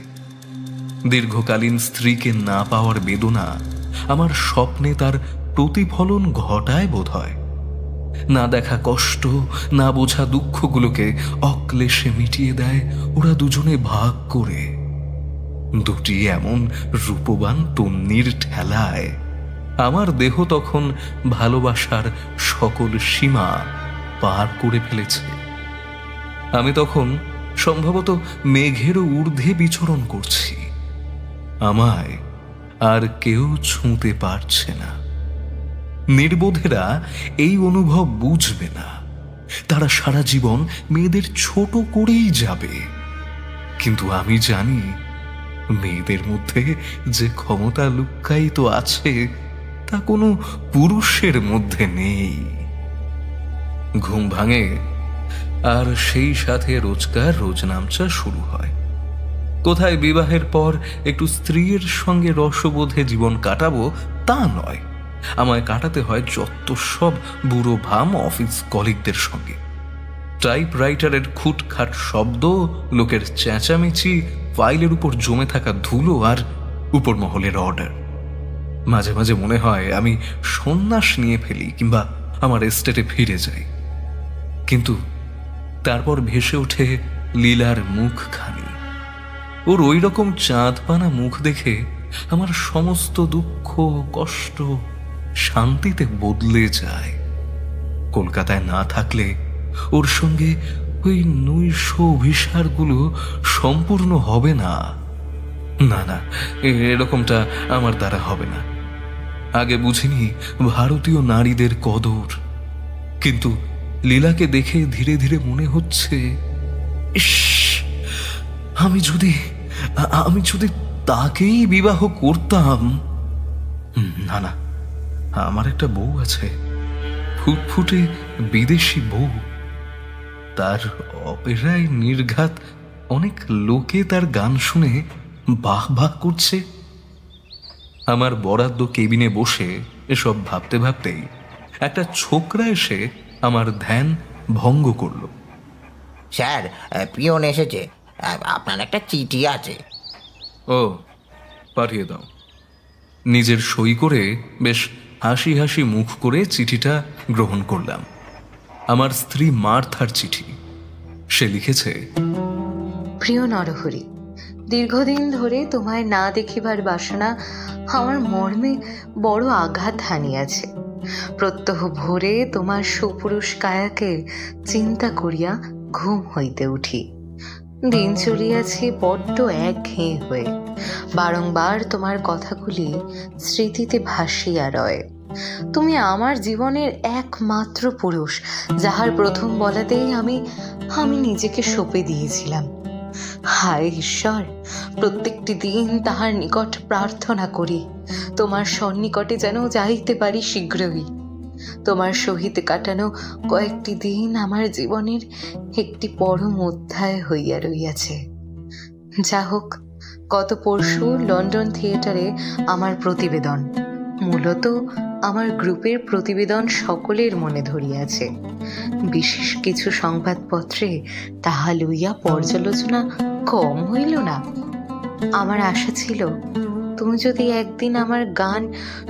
দীর্ঘকালীন স্ত্রীকে না পাওয়ার বেদনা আমার স্বপ্নে তার প্রতিফলন ঘটায় বোধ হয়। না দেখা কষ্ট, না বোঝা দুঃখগুলোকে অক্লেশে মিটিয়ে দেয় ওরা দুজনে ভাগ করে। দুটি এমন রূপবান তন্নির ঠেলায় আমার দেহ তখন ভালোবাসার সকল সীমা পার করে ফেলেছে। আমি তখন সম্ভবত মেঘেরও ঊর্ধ্বে বিচরণ করছি। আমায় আর কেউ ছুঁতে পারছে না। নির্বোধেরা এই অনুভব বুঝবে না, তারা সারা জীবন মেয়েদের ছোট করেই যাবে। কিন্তু আমি জানি মেয়েদের মধ্যে যে ক্ষমতা লুক্কায়িত আছে তা কোনো পুরুষের মধ্যে নেই। ঘুম ভাঙে আর সেই সাথে রোজকার রোজনামচা শুরু হয়। কোথায় বিবাহের পর একটু স্ত্রীর সঙ্গে রসবোধে জীবন কাটাবো তা নয়, আমায় কাটাতে হয় যত সব বুড়ো ভাম অফিস কলিগদের সঙ্গে। টাইপরাইটারের খুটখাট শব্দ, লোকের চেঁচামেচি, ফাইলের উপর জমে থাকা ধুলো আর উপর মহলের অর্ডার। মাঝে মাঝে মনে হয় আমি সন্ন্যাস নিয়ে ফেলি কিংবা আমার এস্টেটে ফিরে যাই। কিন্তু তারপর ভেসে ওঠে লীলার মুখখানি। ওর ওই রকম চাঁদপানা মুখ দেখে আমার সমস্ত দুঃখ কষ্ট শান্তিতে বদলে যায়। কলকাতায় না থাকলে ওর সঙ্গে ওই নৈশ অভিসারগুলো সম্পূর্ণ হবে না। না না, এরকমটা আমার দ্বারা হবে না। আগে বুঝিনি ভারতীয় নারীদের কদর, কিন্তু লীলাকে দেখে ধীরে ধীরে মনে হচ্ছে, ইস, আমি যদি তাকেই বিবাহ করতাম। না না, আমার একটা বউ আছে, ফুটফুটে বিদেশি বউ। তার অপেরায় নির্ঘাত অনেক লোকে তার গান শুনে বাহ বাহ করছে। আমার বরাদ্দ কেবিনে বসে এসব ভাবতে ভাবতেই একটা ছোকরা এসে আমার ধ্যান ভঙ্গ করল। স্যার, পিয়ন এসেছে, আপনার একটা চিঠি আছে। ও, পাঠিয়ে দাও। নিজের সই করে বেশ হাসি হাসি মুখ করে চিঠিটা গ্রহণ করলাম। আমার স্ত্রী মার্থার চিঠি। সে লিখেছে, প্রিয় নরহরি, দীর্ঘদিন ধরে তোমায় না দেখিবার বাসনা আমার মর্মে বড় আঘাত হানিয়াছে। প্রত্যহ ভোরে তোমার সুপুরুষ কায়াকে চিন্তা করিয়া ঘুম হইতে উঠি। দিন চলিয়াছে বড্ড একঘেয়ে হয়ে। বারংবার তোমার কথাগুলি স্মৃতিতে ভাসিয়া রয়। তুমি আমার জীবনের একমাত্র পুরুষ, যাহার প্রথম বলাতেই আমি নিজেকে সঁপে দিয়েছিলাম। হায় ঈশ্বর, প্রত্যেকটি দিন তাহার নিকট প্রার্থনা করি তোমার সন্নিকটে যেন যাইতে পারি শীঘ্রই। তোমার সহিত কাটানো কয়েকটি দিন আমার জীবনের একটি পরম অধ্যায় হইয়া রইয়াছে। যা হোক, গত পরশু লন্ডন থিয়েটারে আমার প্রতিবেদন, মূলত আমার গ্রুপের প্রতিবেদন সকলের মনে ধরিয়াছে। বিশেষ কিছু সংবাদপত্রে তাহা লইয়া পর্যালোচনা কম হইল না। আমার আশা ছিল তুমি যদি একদিন আমার গান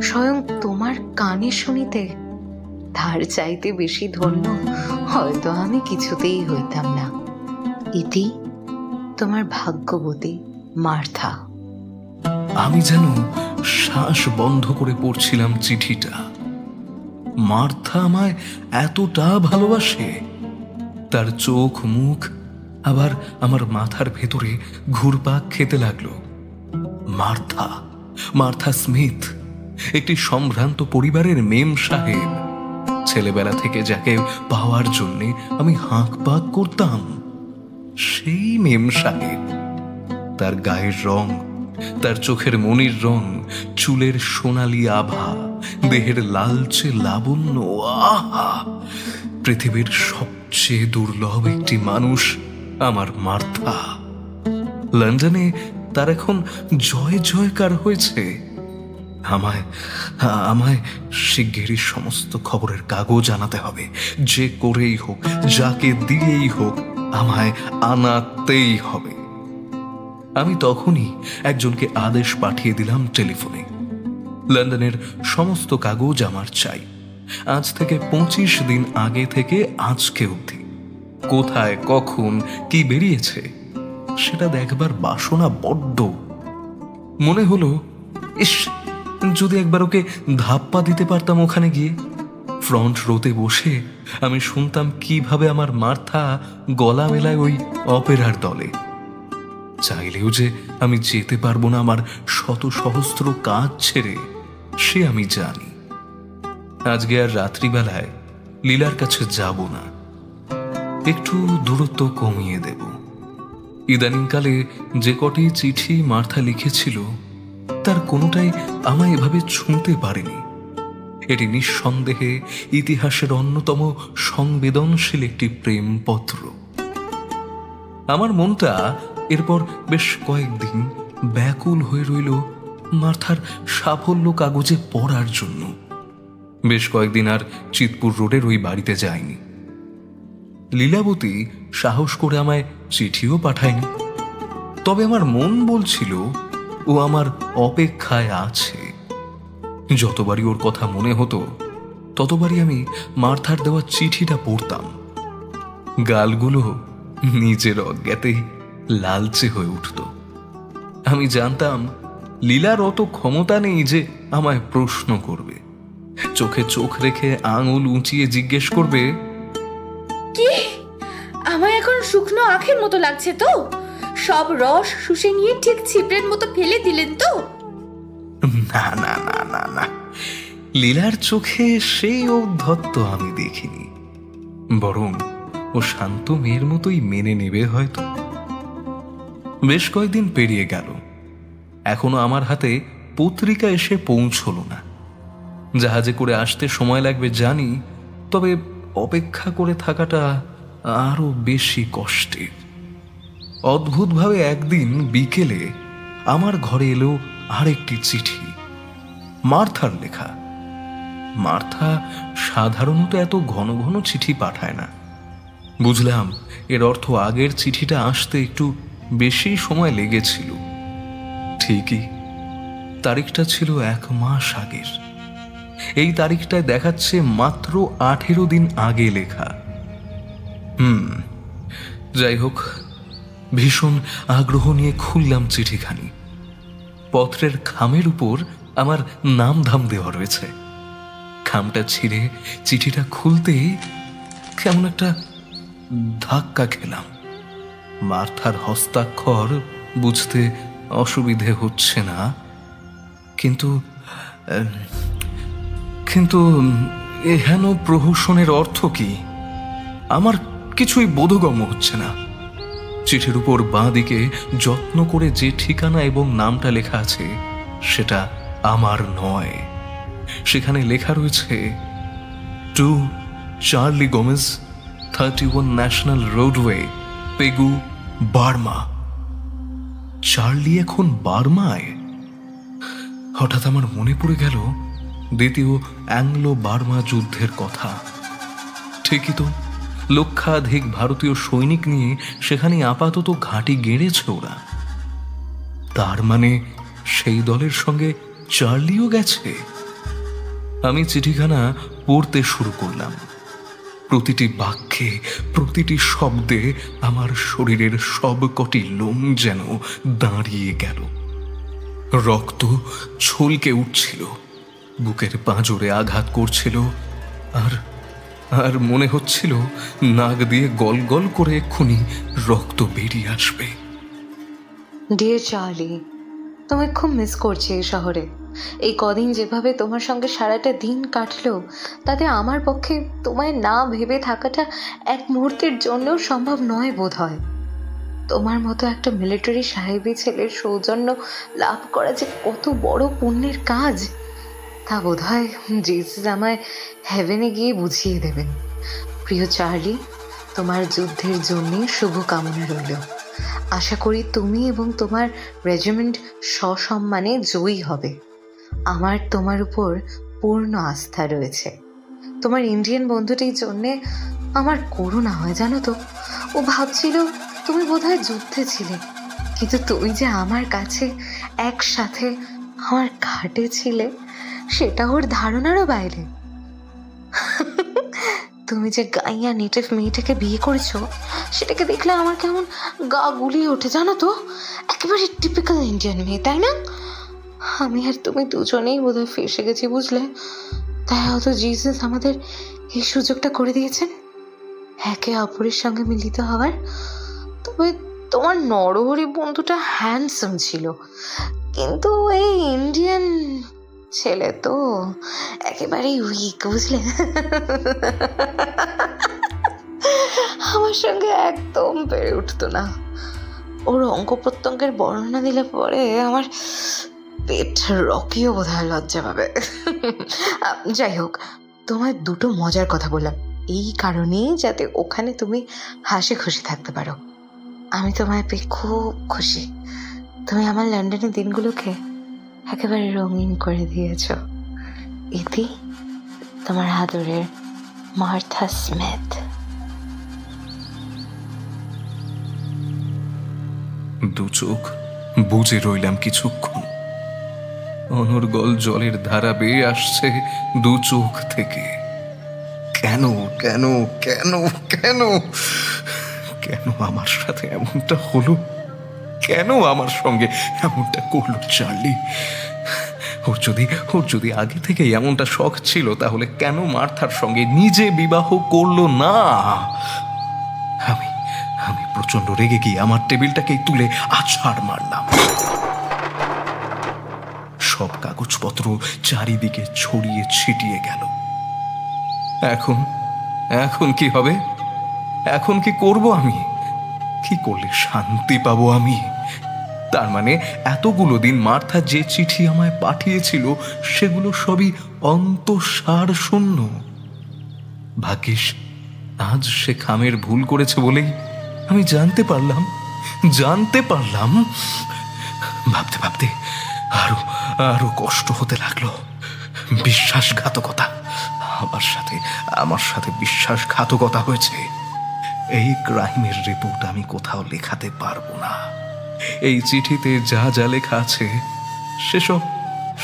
স্বয়ং তোমার কানে শুনিতে, তার চাইতে বেশি ধন্য হয়তো আমি কিছুতেই হইতাম না। ইতি, তোমার ভাগ্যবতী মার্থা। আমি যেন শ্বাস বন্ধ করে পড়ছিলাম চিঠিটা। মার্থা আমায় এতটা ভালোবাসে? তার চোখ মুখ আবার আমার মাথার ভেতরে ঘুরপাক খেতে লাগলো। মার্থা, মার্থা স্মিথ, একটি সম্ভ্রান্ত পরিবারের মেম সাহেব। ছেলেবেলা থেকে যাকে পাওয়ার জন্য আমি হাঁক পাক করতাম, সেই মেম সাহেব। তার গায়ের রং, তার চোখের মনির রং, চুলের সোনালি আভা, দেহের লালচে লাবণ্য, আহা! পৃথিবীর সবচেয়ে দুর্লভ একটি মানুষ আমার মার্থা। লন্ডনে তার এখন জয় জয়কার হয়েছে। আমায় আমায় শিগগিরই সমস্ত খবরের কাগজ আনাতে হবে। যে করেই হোক, যাকে দিয়েই হোক, আমায় আনাতেই হবে। আমি তখনই একজনকে আদেশ পাঠিয়ে দিলাম টেলিফোনে, লন্ডনের সমস্ত কাগজ আমার চাই, আজ থেকে 25 দিন আগে থেকে আজকে অবধি। কোথায় কখন কি বেরিয়েছে সেটা দেখবার বাসনা বড্ড। মনে হলো, ইস, যদি একবার ওকে ধাপ্পা দিতে পারতাম ওখানে গিয়ে। ফ্রন্ট রোতে বসে আমি শুনতাম কিভাবে আমার মার্থা গলা মেলায় ওই অপেরার দলে। চাইলেও যে আমি যেতে পারবো না আমার শত সহস্র কাজ ছেড়ে, সে আমি জানি। আজকে আর রাত্রিবেলায় লীলার কাছে যাব না, একটু দূরত্ব কমিয়ে দেব। ইদানিংকালে যে কটি চিঠি মার্থা লিখেছিল তার কোনোটাই আমায় এভাবে ছুঁতে পারেনি। এটি নিঃসন্দেহে ইতিহাসের অন্যতম সংবেদনশীল একটি প্রেমপত্র। আমার মনটা এরপর বেশ কয়েকদিন ব্যাকুল হয়ে রইল মার্থার সাফল্য কাগজে পড়ার জন্য। বেশ কয়েকদিন আর চিতপুর রোডের ওই বাড়িতে যায়নি। লীলাবতী সাহস করে আমায় চিঠিও পাঠায়নি, তবে আমার মন বলছিল ও আমার অপেক্ষায় আছে। যতবারই ওর কথা মনে হতো ততবারই আমি মার্থার দেওয়া চিঠিটা পড়তাম। গালগুলো নিজের অজ্ঞাতেই লালচে হয়ে উঠত। আমি জানতাম লীলার অত ক্ষমতা নেই যে আমায় প্রশ্ন করবে, চোখে চোখ রেখে আঙুল উঁচিয়ে জিজ্ঞেস করবে, কি আমায় এখন শুকনো আখের মতো লাগছে তো? সব রস শুষে নিয়ে ঠিক ছিপড়ের মতো ফেলে দিলেন তো? না না না না না, লীলার চোখে সেই ঔদ্ধত্য আমি দেখিনি। বরং ও শান্ত মেয়ের মতোই মেনে নেবে হয়তো। বেশ কয়েকদিন পেরিয়ে গেল, এখনো আমার হাতে পত্রিকা এসে পৌঁছলো না। জাহাজে করে আসতে সময় লাগবে জানি, তবে অপেক্ষা করে থাকাটা আরো বেশি কষ্টের। অদ্ভুতভাবে একদিন বিকেলে আমার ঘরে এলো আরেকটি চিঠি, মার্থার লেখা। মার্থা সাধারণত এত ঘন ঘন চিঠি পাঠায় না। বুঝলাম এর অর্থ আগের চিঠিটা আসতে একটু বেশি সময় লেগেছিল। ঠিকই, তারিখটা ছিল 1 মাস আগের। এই তারিখটায় দেখাচ্ছে মাত্র 18 দিন আগে লেখা। যাই হোক, ভীষণ আগ্রহ নিয়ে খুললাম চিঠিখানি। পত্রের খামের উপর আমার নাম ধাম দেওয়া রয়েছে। খামটা ছিঁড়ে চিঠিটা খুলতেই কেমন একটা ধাক্কা খেলাম। মার্থার হস্তাক্ষর বুঝতে অসুবিধে হচ্ছে না, কিন্তু কিন্তু এহেন প্রহসনের অর্থ কি আমার কিছুই বোধগম্য হচ্ছে না। চিঠির উপর বাঁ দিকে যত্ন করে যে ঠিকানা এবং নামটা লেখা আছে সেটা আমার নয়। সেখানে লেখা রয়েছে, to Charlie Gomez, 31 national roadway, Pegu, Burma. Charlie এখন বার্মায়? হঠাৎ আমার মনে পড়ে গেল দ্বিতীয় অ্যাংলো বার্মা যুদ্ধের কথা। ঠিকই তো, লক্ষাধিক ভারতীয় সৈনিক নিয়ে সেখানে আপাতত ঘাঁটি গেড়েছে ওরা। তার মানে সেই দলের সঙ্গে চার্লিও গেছে। আমি চিঠিখানা পড়তে শুরু করলাম। প্রতিটি বাক্যে, প্রতিটি শব্দে আমার শরীরের সবকটি লোম যেন দাঁড়িয়ে গেল। রক্ত ছলকে উঠছিল, বুকের পাঁজরে আঘাত করছিল, আর আর মনে হচ্ছিল নাক দিয়ে গল গল করে এক্ষুনি রক্ত বেরিয়ে আসবে। ডিয়ার চার্লি, তোমায় খুব মিস করছি এই শহরে। এই কদিন যেভাবে তোমার সঙ্গে সারাটা দিন কাটলো, তাতে আমার পক্ষে তোমায় না ভেবে থাকাটা এক মুহূর্তের জন্যও সম্ভব নয় বোধ হয়। তোমার মতো একটা মিলিটারি সাহেবী ছেলের সৌজন্য লাভ করা যে কত বড় পুণ্যের কাজ, তা বোধ হয় জিসাস আমায় হেভেনে গিয়ে বুঝিয়ে দেবেন। প্রিয় চার্লি, তোমার যুদ্ধের জন্যে শুভকামনা রইল। আশা করি তুমি এবং তোমার রেজিমেন্ট সসম্মানে জয়ী হবে। আমার তোমার উপর পূর্ণ আস্থা রয়েছে। তোমার ইন্ডিয়ান বন্ধুটির জন্যে আমার করুণা হয়, জানো তো। ও ভাবছিল তুমি বোধহয় যুদ্ধে ছিলে, কিন্তু তুমি যে আমার কাছে একসাথে আমার ঘাটে ছিলে সেটা ওর ধারণারও বাইরে। তুমি যে গাইয়া নেটিভ মেয়েটাকে বিয়ে করেছো, সেটাকে দেখলে আমার কেমন গা গুলিয়ে ওঠে, জানো তো। একেবারে টিপিক্যাল ইন্ডিয়ান মেয়ে, তাই না? আমি আর তুমি দুজনেই বোধহয় ফেসে গেছি, বুঝলে। তাই হয়তো জিসাস আমাদের এই সুযোগটা করে দিয়েছেন একে অপরের সঙ্গে মিলিত হওয়ার। তবে তোমার নরহরি বন্ধুটা হ্যান্ডসাম ছিল, কিন্তু এই ইন্ডিয়ান ছেলে তো একেবারেই উইক, বুঝলে। আমার সঙ্গে একদম পেরে উঠতো না। ওর অঙ্গ প্রত্যঙ্গের বর্ণনা দিলে পরে আমার পেট রকিও বোধহয় লজ্জা পাবে। যাই হোক, তোমায় দুটো মজার কথা বললাম এই কারণেই যাতে ওখানে তুমি হাসি খুশি থাকতে পারো। আমি তোমায় পেয়ে খুব খুশি। তুমি আমার লন্ডনের দিনগুলোকে একেবারে রঙিন করে দিয়েছ। ইতি, তোমার আদরের মার্থা স্মিথ। দু চোখ বুজে রইলাম কিছুক্ষণ। অনর্গল জলের ধারা বেয়ে আসছে দু চোখ থেকে। কেন কেন কেন কেন কেন আমার সাথে এমনটা হলো? কেন আমার সঙ্গে এমনটা করলো চার্লি? ওর যদি আগে থেকে এমনটা শখ ছিল, তাহলে কেন মার্থার সঙ্গে নিজে বিবাহ করলো না? আমি প্রচন্ড রেগে গিয়ে আমার টেবিলটাকে তুলে আছাড় মারলাম। সব কাগজপত্র চারিদিকে ছড়িয়ে ছিটিয়ে গেল। এখন কি হবে? এখন কি করব আমি? কি করলে শান্তি পাবো আমি? তার মানে এতগুলো দিন মার্থা যে চিঠি আমায় পাঠিয়েছিল সেগুলো সবই অন্তঃসার শূন্য। ভাগ্যিস আজ সে খামের ভুল করেছে বলেই আমি জানতে পারলাম। ভাবতে ভাবতে আরো কষ্ট হতে লাগলো। বিশ্বাসঘাতকতা, আমার সাথে বিশ্বাসঘাতকতা হয়েছে। এই ক্রাইমের রিপোর্ট আমি কোথাও লেখাতে পারবো না। এই চিঠিতে যা যা লেখা আছে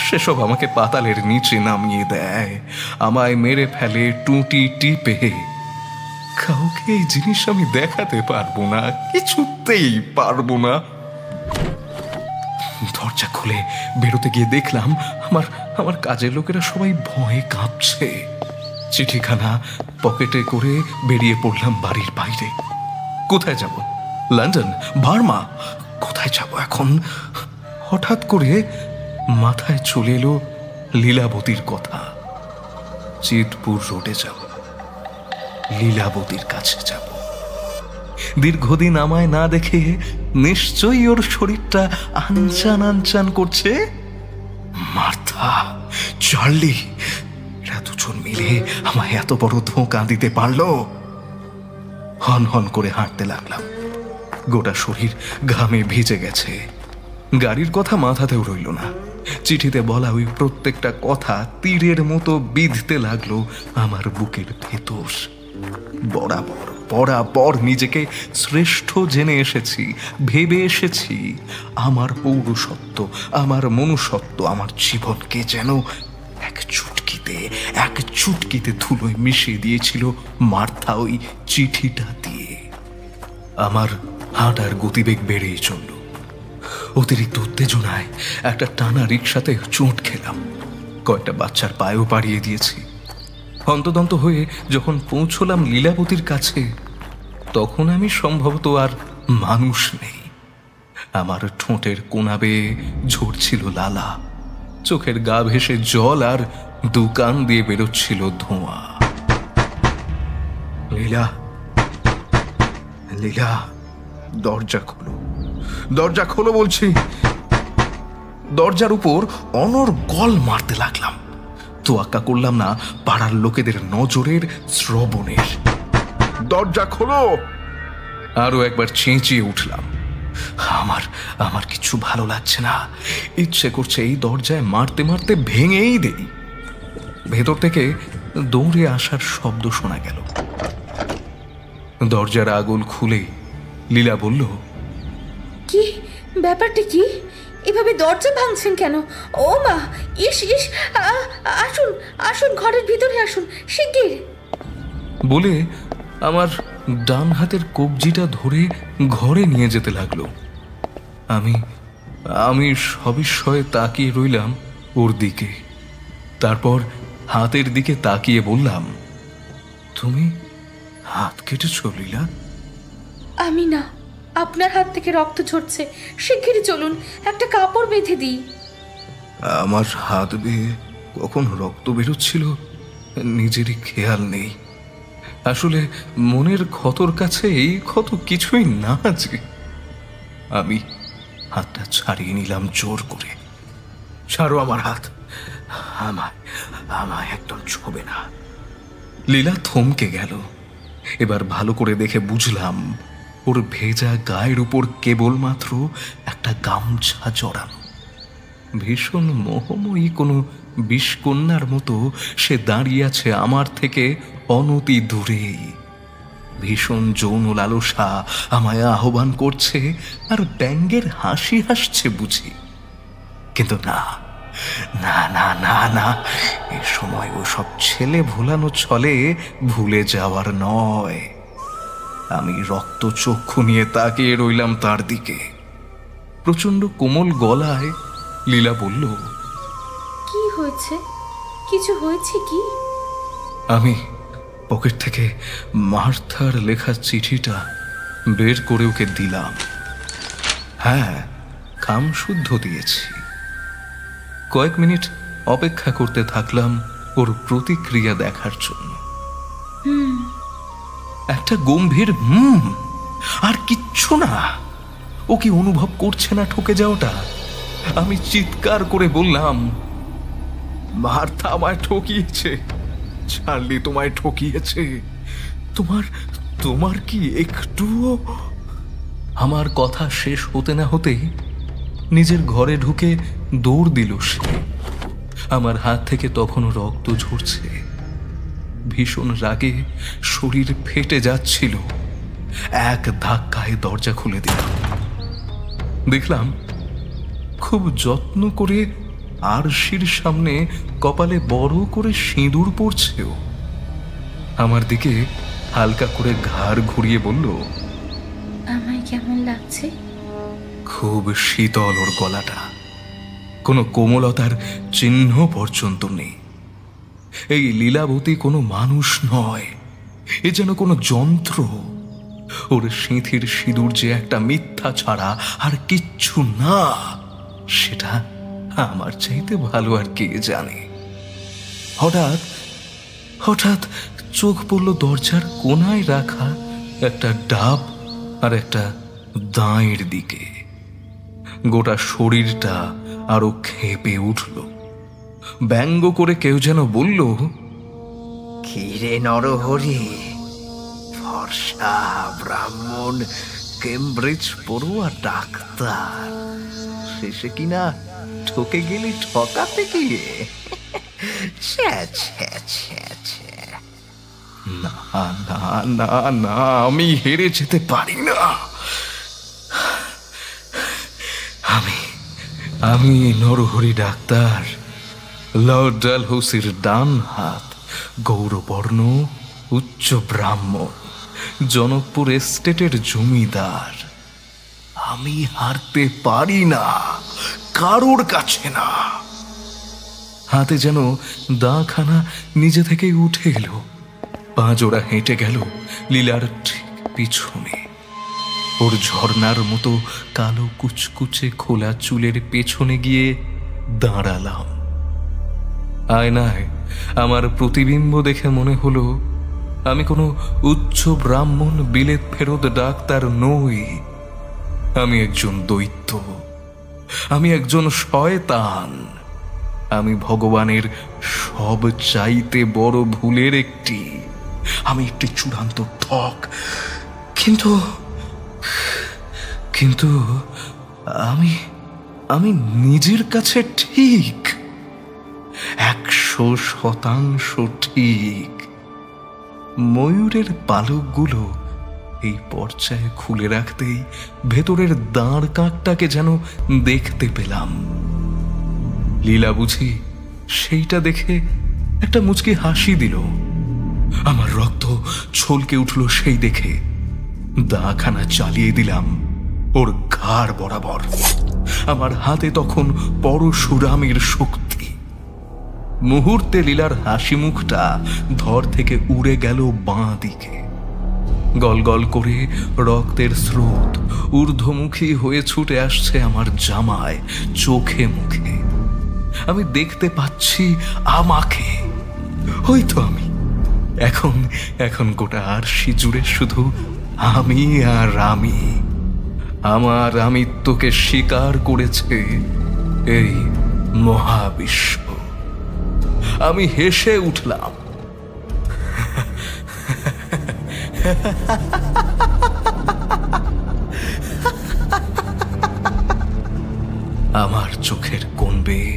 সেসব আমাকে পাতালের নিচে নামিয়ে দেয়, আমায় মেরে ফেলে টুটি টিপে। কাউকে এই জিনিস আমি দেখাতে পারবো না, কিছুতেই পারবো না। দরজা খুলে বেরোতে গিয়ে দেখলাম আমার কাজের লোকেরা সবাই ভয়ে কাঁপছে। চিঠিখানা পকেটে করে বেরিয়ে পড়লাম বাড়ির বাইরে। কোথায় যাব? লন্ডন? বার্মা? কোথায় যাব এখন? হঠাৎ করে মাথায় চলে এলো লীলাবতীর কথা। চিতপুর রোডে যাব, লীলাবতীর কাছে যাব। দীর্ঘদিন আমায় না দেখে নিশ্চয়ই ওর শরীরটা আনচান করছে। মার্থা, চার্লি, এরা দুজন মিলে আমায় এত বড় ধোঁকা দিতে পারলো? হন হন করে হাঁটতে লাগলাম। গোটা শরীর ঘামে ভিজে গেছে। গাড়ির কথা মাথাতেও রইল না। চিঠিতে বলা ওই প্রত্যেকটা কথা তীরের মতো বিঁধতে লাগলো আমার বুকের ভেতর। বরাবর নিজেকে শ্রেষ্ঠ জেনে এসেছি, ভেবে এসেছি। আমার পৌরসত্ব, আমার মনুষ্যত্ব, আমার জীবনকে যেন এক চুটকিতে, এক এক চুটকিতে ধুলোয় মিশিয়ে দিয়েছিল মার্থা ওই চিঠিটা দিয়ে। আমার হাঁটার গতিবেগ বেড়েই চলল। অতিরিক্ত উত্তেজনায় একটা টানা রিক্সাতে চোট খেলাম, কয়েকটা বাচ্চার পায়েও পাড়িয়ে দিয়েছি। হন্তদন্ত হয়ে যখন পৌঁছলাম লীলাবতীর কাছে, তখন আমি সম্ভবত আর মানুষ নেই। আমার ঠোঁটের কোনা বেয়ে ঝরছিল লালা, চোখের গা ভেসে জল, আর দোকান দিয়ে বেরোচ্ছিল ধোঁয়া। লীলা, লীলা, দরজা খোলো, দরজা খোলো বলছি। দরজার উপর অনর্গল মারতে লাগলাম। তোয়াক্কা করলাম না পাড়ার লোকেদের নজরের, শ্রবণের। দরজা খোলো! আরো একবার চেঁচিয়ে উঠলাম। আমার কিছু ভালো লাগছে না। ইচ্ছে করছে এই দরজায় মারতে মারতে ভেঙেই দেই। ভেতর থেকে দৌড়ে আসার শব্দ শোনা গেল। দরজার আগল খুলে লীলা বলল, কি ব্যাপারটা কি? এভাবে দরজা ভাঙছেন কেন? ও মা, ইস ইস, আসুন আসুন, ঘরের ভিতরে আসুন শিগগির। বলে আমার ডান হাতের কবজিটা ধরে ঘরে নিয়ে যেতে লাগলো। আমি সবিস্ময়ে তাকিয়ে রইলাম ওর দিকে। তারপর হাতের দিকে তাকিয়ে বললাম, তুমি হাত কেটেছ লীলা? আমি না, আপনার হাত থেকে রক্ত ঝরছে। শিগগিরই চলুন, একটা কাপড় বেঁধে দিই। আমার হাত বেয়ে কখন রক্ত বেরোচ্ছিল নিজেরই খেয়াল নেই। আসলে মনের ক্ষতর কাছে এই ক্ষত কিছুই না যে। আমি হাতটা ছাড়িয়ে নিলাম জোর করে। ছাড়ো আমার হাত, আমায় একদম ছোঁবে না। লীলা থমকে গেল। এবার ভালো করে দেখে বুঝলাম ওর ভেজা গায়ের উপর কেবলমাত্র একটা গামছা জড়ানো। ভীষণ মোহময়ী কোনো বিষকন্যার মতো সে দাঁড়িয়ে আছে আমার থেকে অনতি দূরেই। ভীষণ যৌন লালসা আমায় আহ্বান করছে, আর ব্যঙ্গের হাসি হাসছে বুঝি। কিন্তু না না না না না, এ সময় ও সব ছেলে ভোলানো ছলে ভুলে যাওয়ার নয়। আমি রক্ত চক্ষু নিয়ে তাকিয়ে রইলাম তার দিকে। প্রচন্ড কোমল গলায় লীলা বলল, কি হয়েছে? কিছু হয়েছে কি? আমি পকেট থেকে মার্থার লেখা চিঠিটা বের করে ওকে দিলাম। হ্যাঁ, কাম শুদ্ধ দিয়েছি। কয়েক মিনিট অপেক্ষা করতে থাকলাম ওর প্রতিক্রিয়া দেখার জন্য। একটা গম্ভীর আর কিচ্ছু না। ও কি অনুভব করছে না ঠকে যাওয়াটা? আমি চিৎকার করে বললাম, মার্থা আমায় ঠকিয়েছে, চার্লি তোমায় ঠকিয়েছে। তোমার কি একটুও? আমার কথা শেষ হতে না হতেই নিজের ঘরে ঢুকে দৌড় দিল সে। আমার হাত থেকে তখনও রক্ত ঝরছে। ভীষণ রাগে শরীর ফেটে যাচ্ছিল। এক ধাক্কায় দরজা খুলে দিলাম। দেখলাম খুব যত্ন করে আরশির সামনে কপালে বড় করে সিঁদুর পড়ছেও। আমার দিকে হালকা করে ঘাড় ঘুরিয়ে বলল, আমায় কেমন লাগছে? খুব শীতল ওর গলাটা, কোনো কোমলতার চিহ্ন পর্যন্ত নেই। এই লীলাবতী কোনো মানুষ নয়, এ যেন কোনো যন্ত্র। ওর সিঁথির সিঁদুর যে একটা মিথ্যা ছাড়া আর কিচ্ছু না, সেটা আমার চাইতে ভালো আর কে জানে। হঠাৎ হঠাৎ চোখ পড়ল দরজার কোনায় রাখা একটা ডাব আর একটা দাঁয়ের দিকে। গোটা শরীরটা আরো খেপে উঠল। ব্যঙ্গ করে কেউ যেন বলল, কিরে নরহরি, ফর্সা ব্রাহ্মণ কেমব্রিজ পড়ুয়া ডাক্তার, শেষে কিনা ঠকে গেলি ঠকাতে গিয়ে। না না না না, আমি হেরে যেতে পারি না। আমি নরহরি ডাক্তার, লর্ড ডালহৌসির ডান হাত, গৌরবর্ণ, উচ্চ ব্রাহ্মণ, জনকপুর এস্টেটের জমিদার। আমি হারতে পারি না, কারোর কাছে না। হাতে যেন দাখানা নিজে থেকেই উঠে এলো। পা জোড়া হেঁটে গেল লীলার ঠিক পিছনে। ওর ঝর্ণার মতো কালো কুচকুচে খোলা চুলের পেছনে গিয়ে দাঁড়ালাম। আয়নায় আমার প্রতিবিম্ব দেখে মনে হলো আমি কোনো উচ্চ ব্রাহ্মণ বিলেত ফেরত ডাক্তার নই। আমি একজন দৈত্য, আমি একজন শয়তান, আমি ভগবানের সব চাইতে বড় ভুলের একটি, আমি একটি চূড়ান্ত ঠক। কিন্তু কিন্তু আমি আমি নিজের কাছে ঠিক, 100% ঠিক। ময়ূরের পালকগুলো এই পর্যায়ে খুলে রাখতেই ভেতরের দাঁড় কাকটাকে যেন দেখতে পেলাম। লীলা বুঝি সেইটা দেখে একটা মুচকি হাসি দিল। আমার রক্ত ছলকে উঠল সেই দেখে। দাখানা চালিয়ে দিলাম ওর ঘাড় বরাবর। আমার হাতে তখন পরশুরামের শক্তি। মুহূর্তে লীলার হাসি মুখটা ধর থেকে উড়ে গেল বাঁ দিকে। গল গল করে রক্তের স্রোত ঊর্ধ্বমুখী হয়ে ছুটে আসছে আমার জামায়, চোখে মুখে। আমি দেখতে পাচ্ছি আমাকে, হয়তো আমি। এখন এখন গোটা আরশি জুড়ে শুধু আমি আর আমি। আমার আমিত্বকে স্বীকার করেছে এই মহাবিশ্ব। আমি হেসে উঠলাম। আমার চোখের কোণ বেয়ে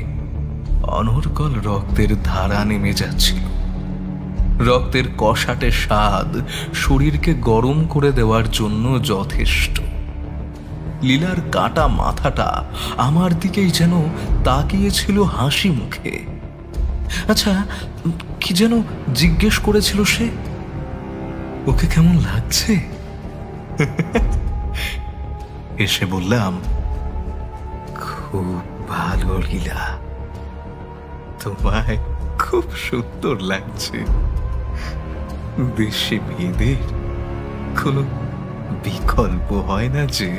অনর্গল রক্তের ধারা নেমে যাচ্ছিল। রক্তের কষাটে স্বাদ শরীরকে গরম করে দেওয়ার জন্য যথেষ্ট। লীলার কাটা মাথাটা আমার দিকেই যেন তাকিয়েছিল হাসি মুখে। আচ্ছা, কি যেন জিজ্ঞেস করেছিল সে? ওকে কেমন লাগছে? এসে বললাম, খুব ভালো লীলা, তোমায় খুব সুন্দর লাগছে। দেশে মেয়েদের কোনো বিকল্প হয় না যে।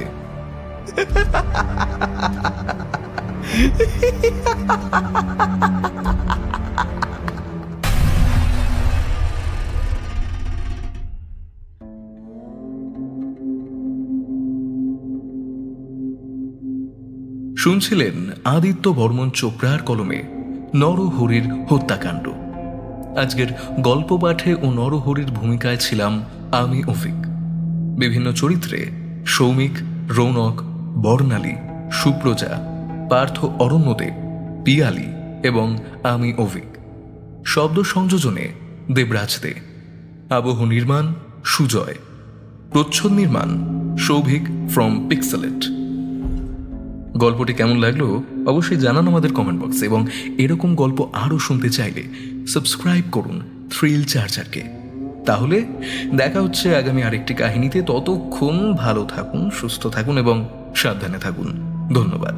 শুনছিলেন আদিত্য বর্মন চোপড়ার কলমে নরহরির হত্যাকাণ্ড। আজকের গল্প পাঠে ও নরহরির ভূমিকায় ছিলাম আমি অফিক। বিভিন্ন চরিত্রে সৌমিক, রৌনক, বর্ণালী, সুপ্রজা, পার্থ অরণ্যদেব, পিয়ালি এবং আমি অভিক। শব্দ সংযোজনে দেবরাজ দে। আবহ নির্মাণ সুজয়। প্রচ্ছদ নির্মাণ সৌভিক ফ্রম পিক্সেলেট। গল্পটি কেমন লাগলো অবশ্যই জানান আমাদের কমেন্ট বক্সে, এবং এরকম গল্প আরও শুনতে চাইলে সাবস্ক্রাইব করুন থ্রিল চার্জারকে। তাহলে দেখা হচ্ছে আগামী আরেকটি কাহিনীতে। ততক্ষণ ভালো থাকুন, সুস্থ থাকুন এবং সাবধানে থাকুন। ধন্যবাদ।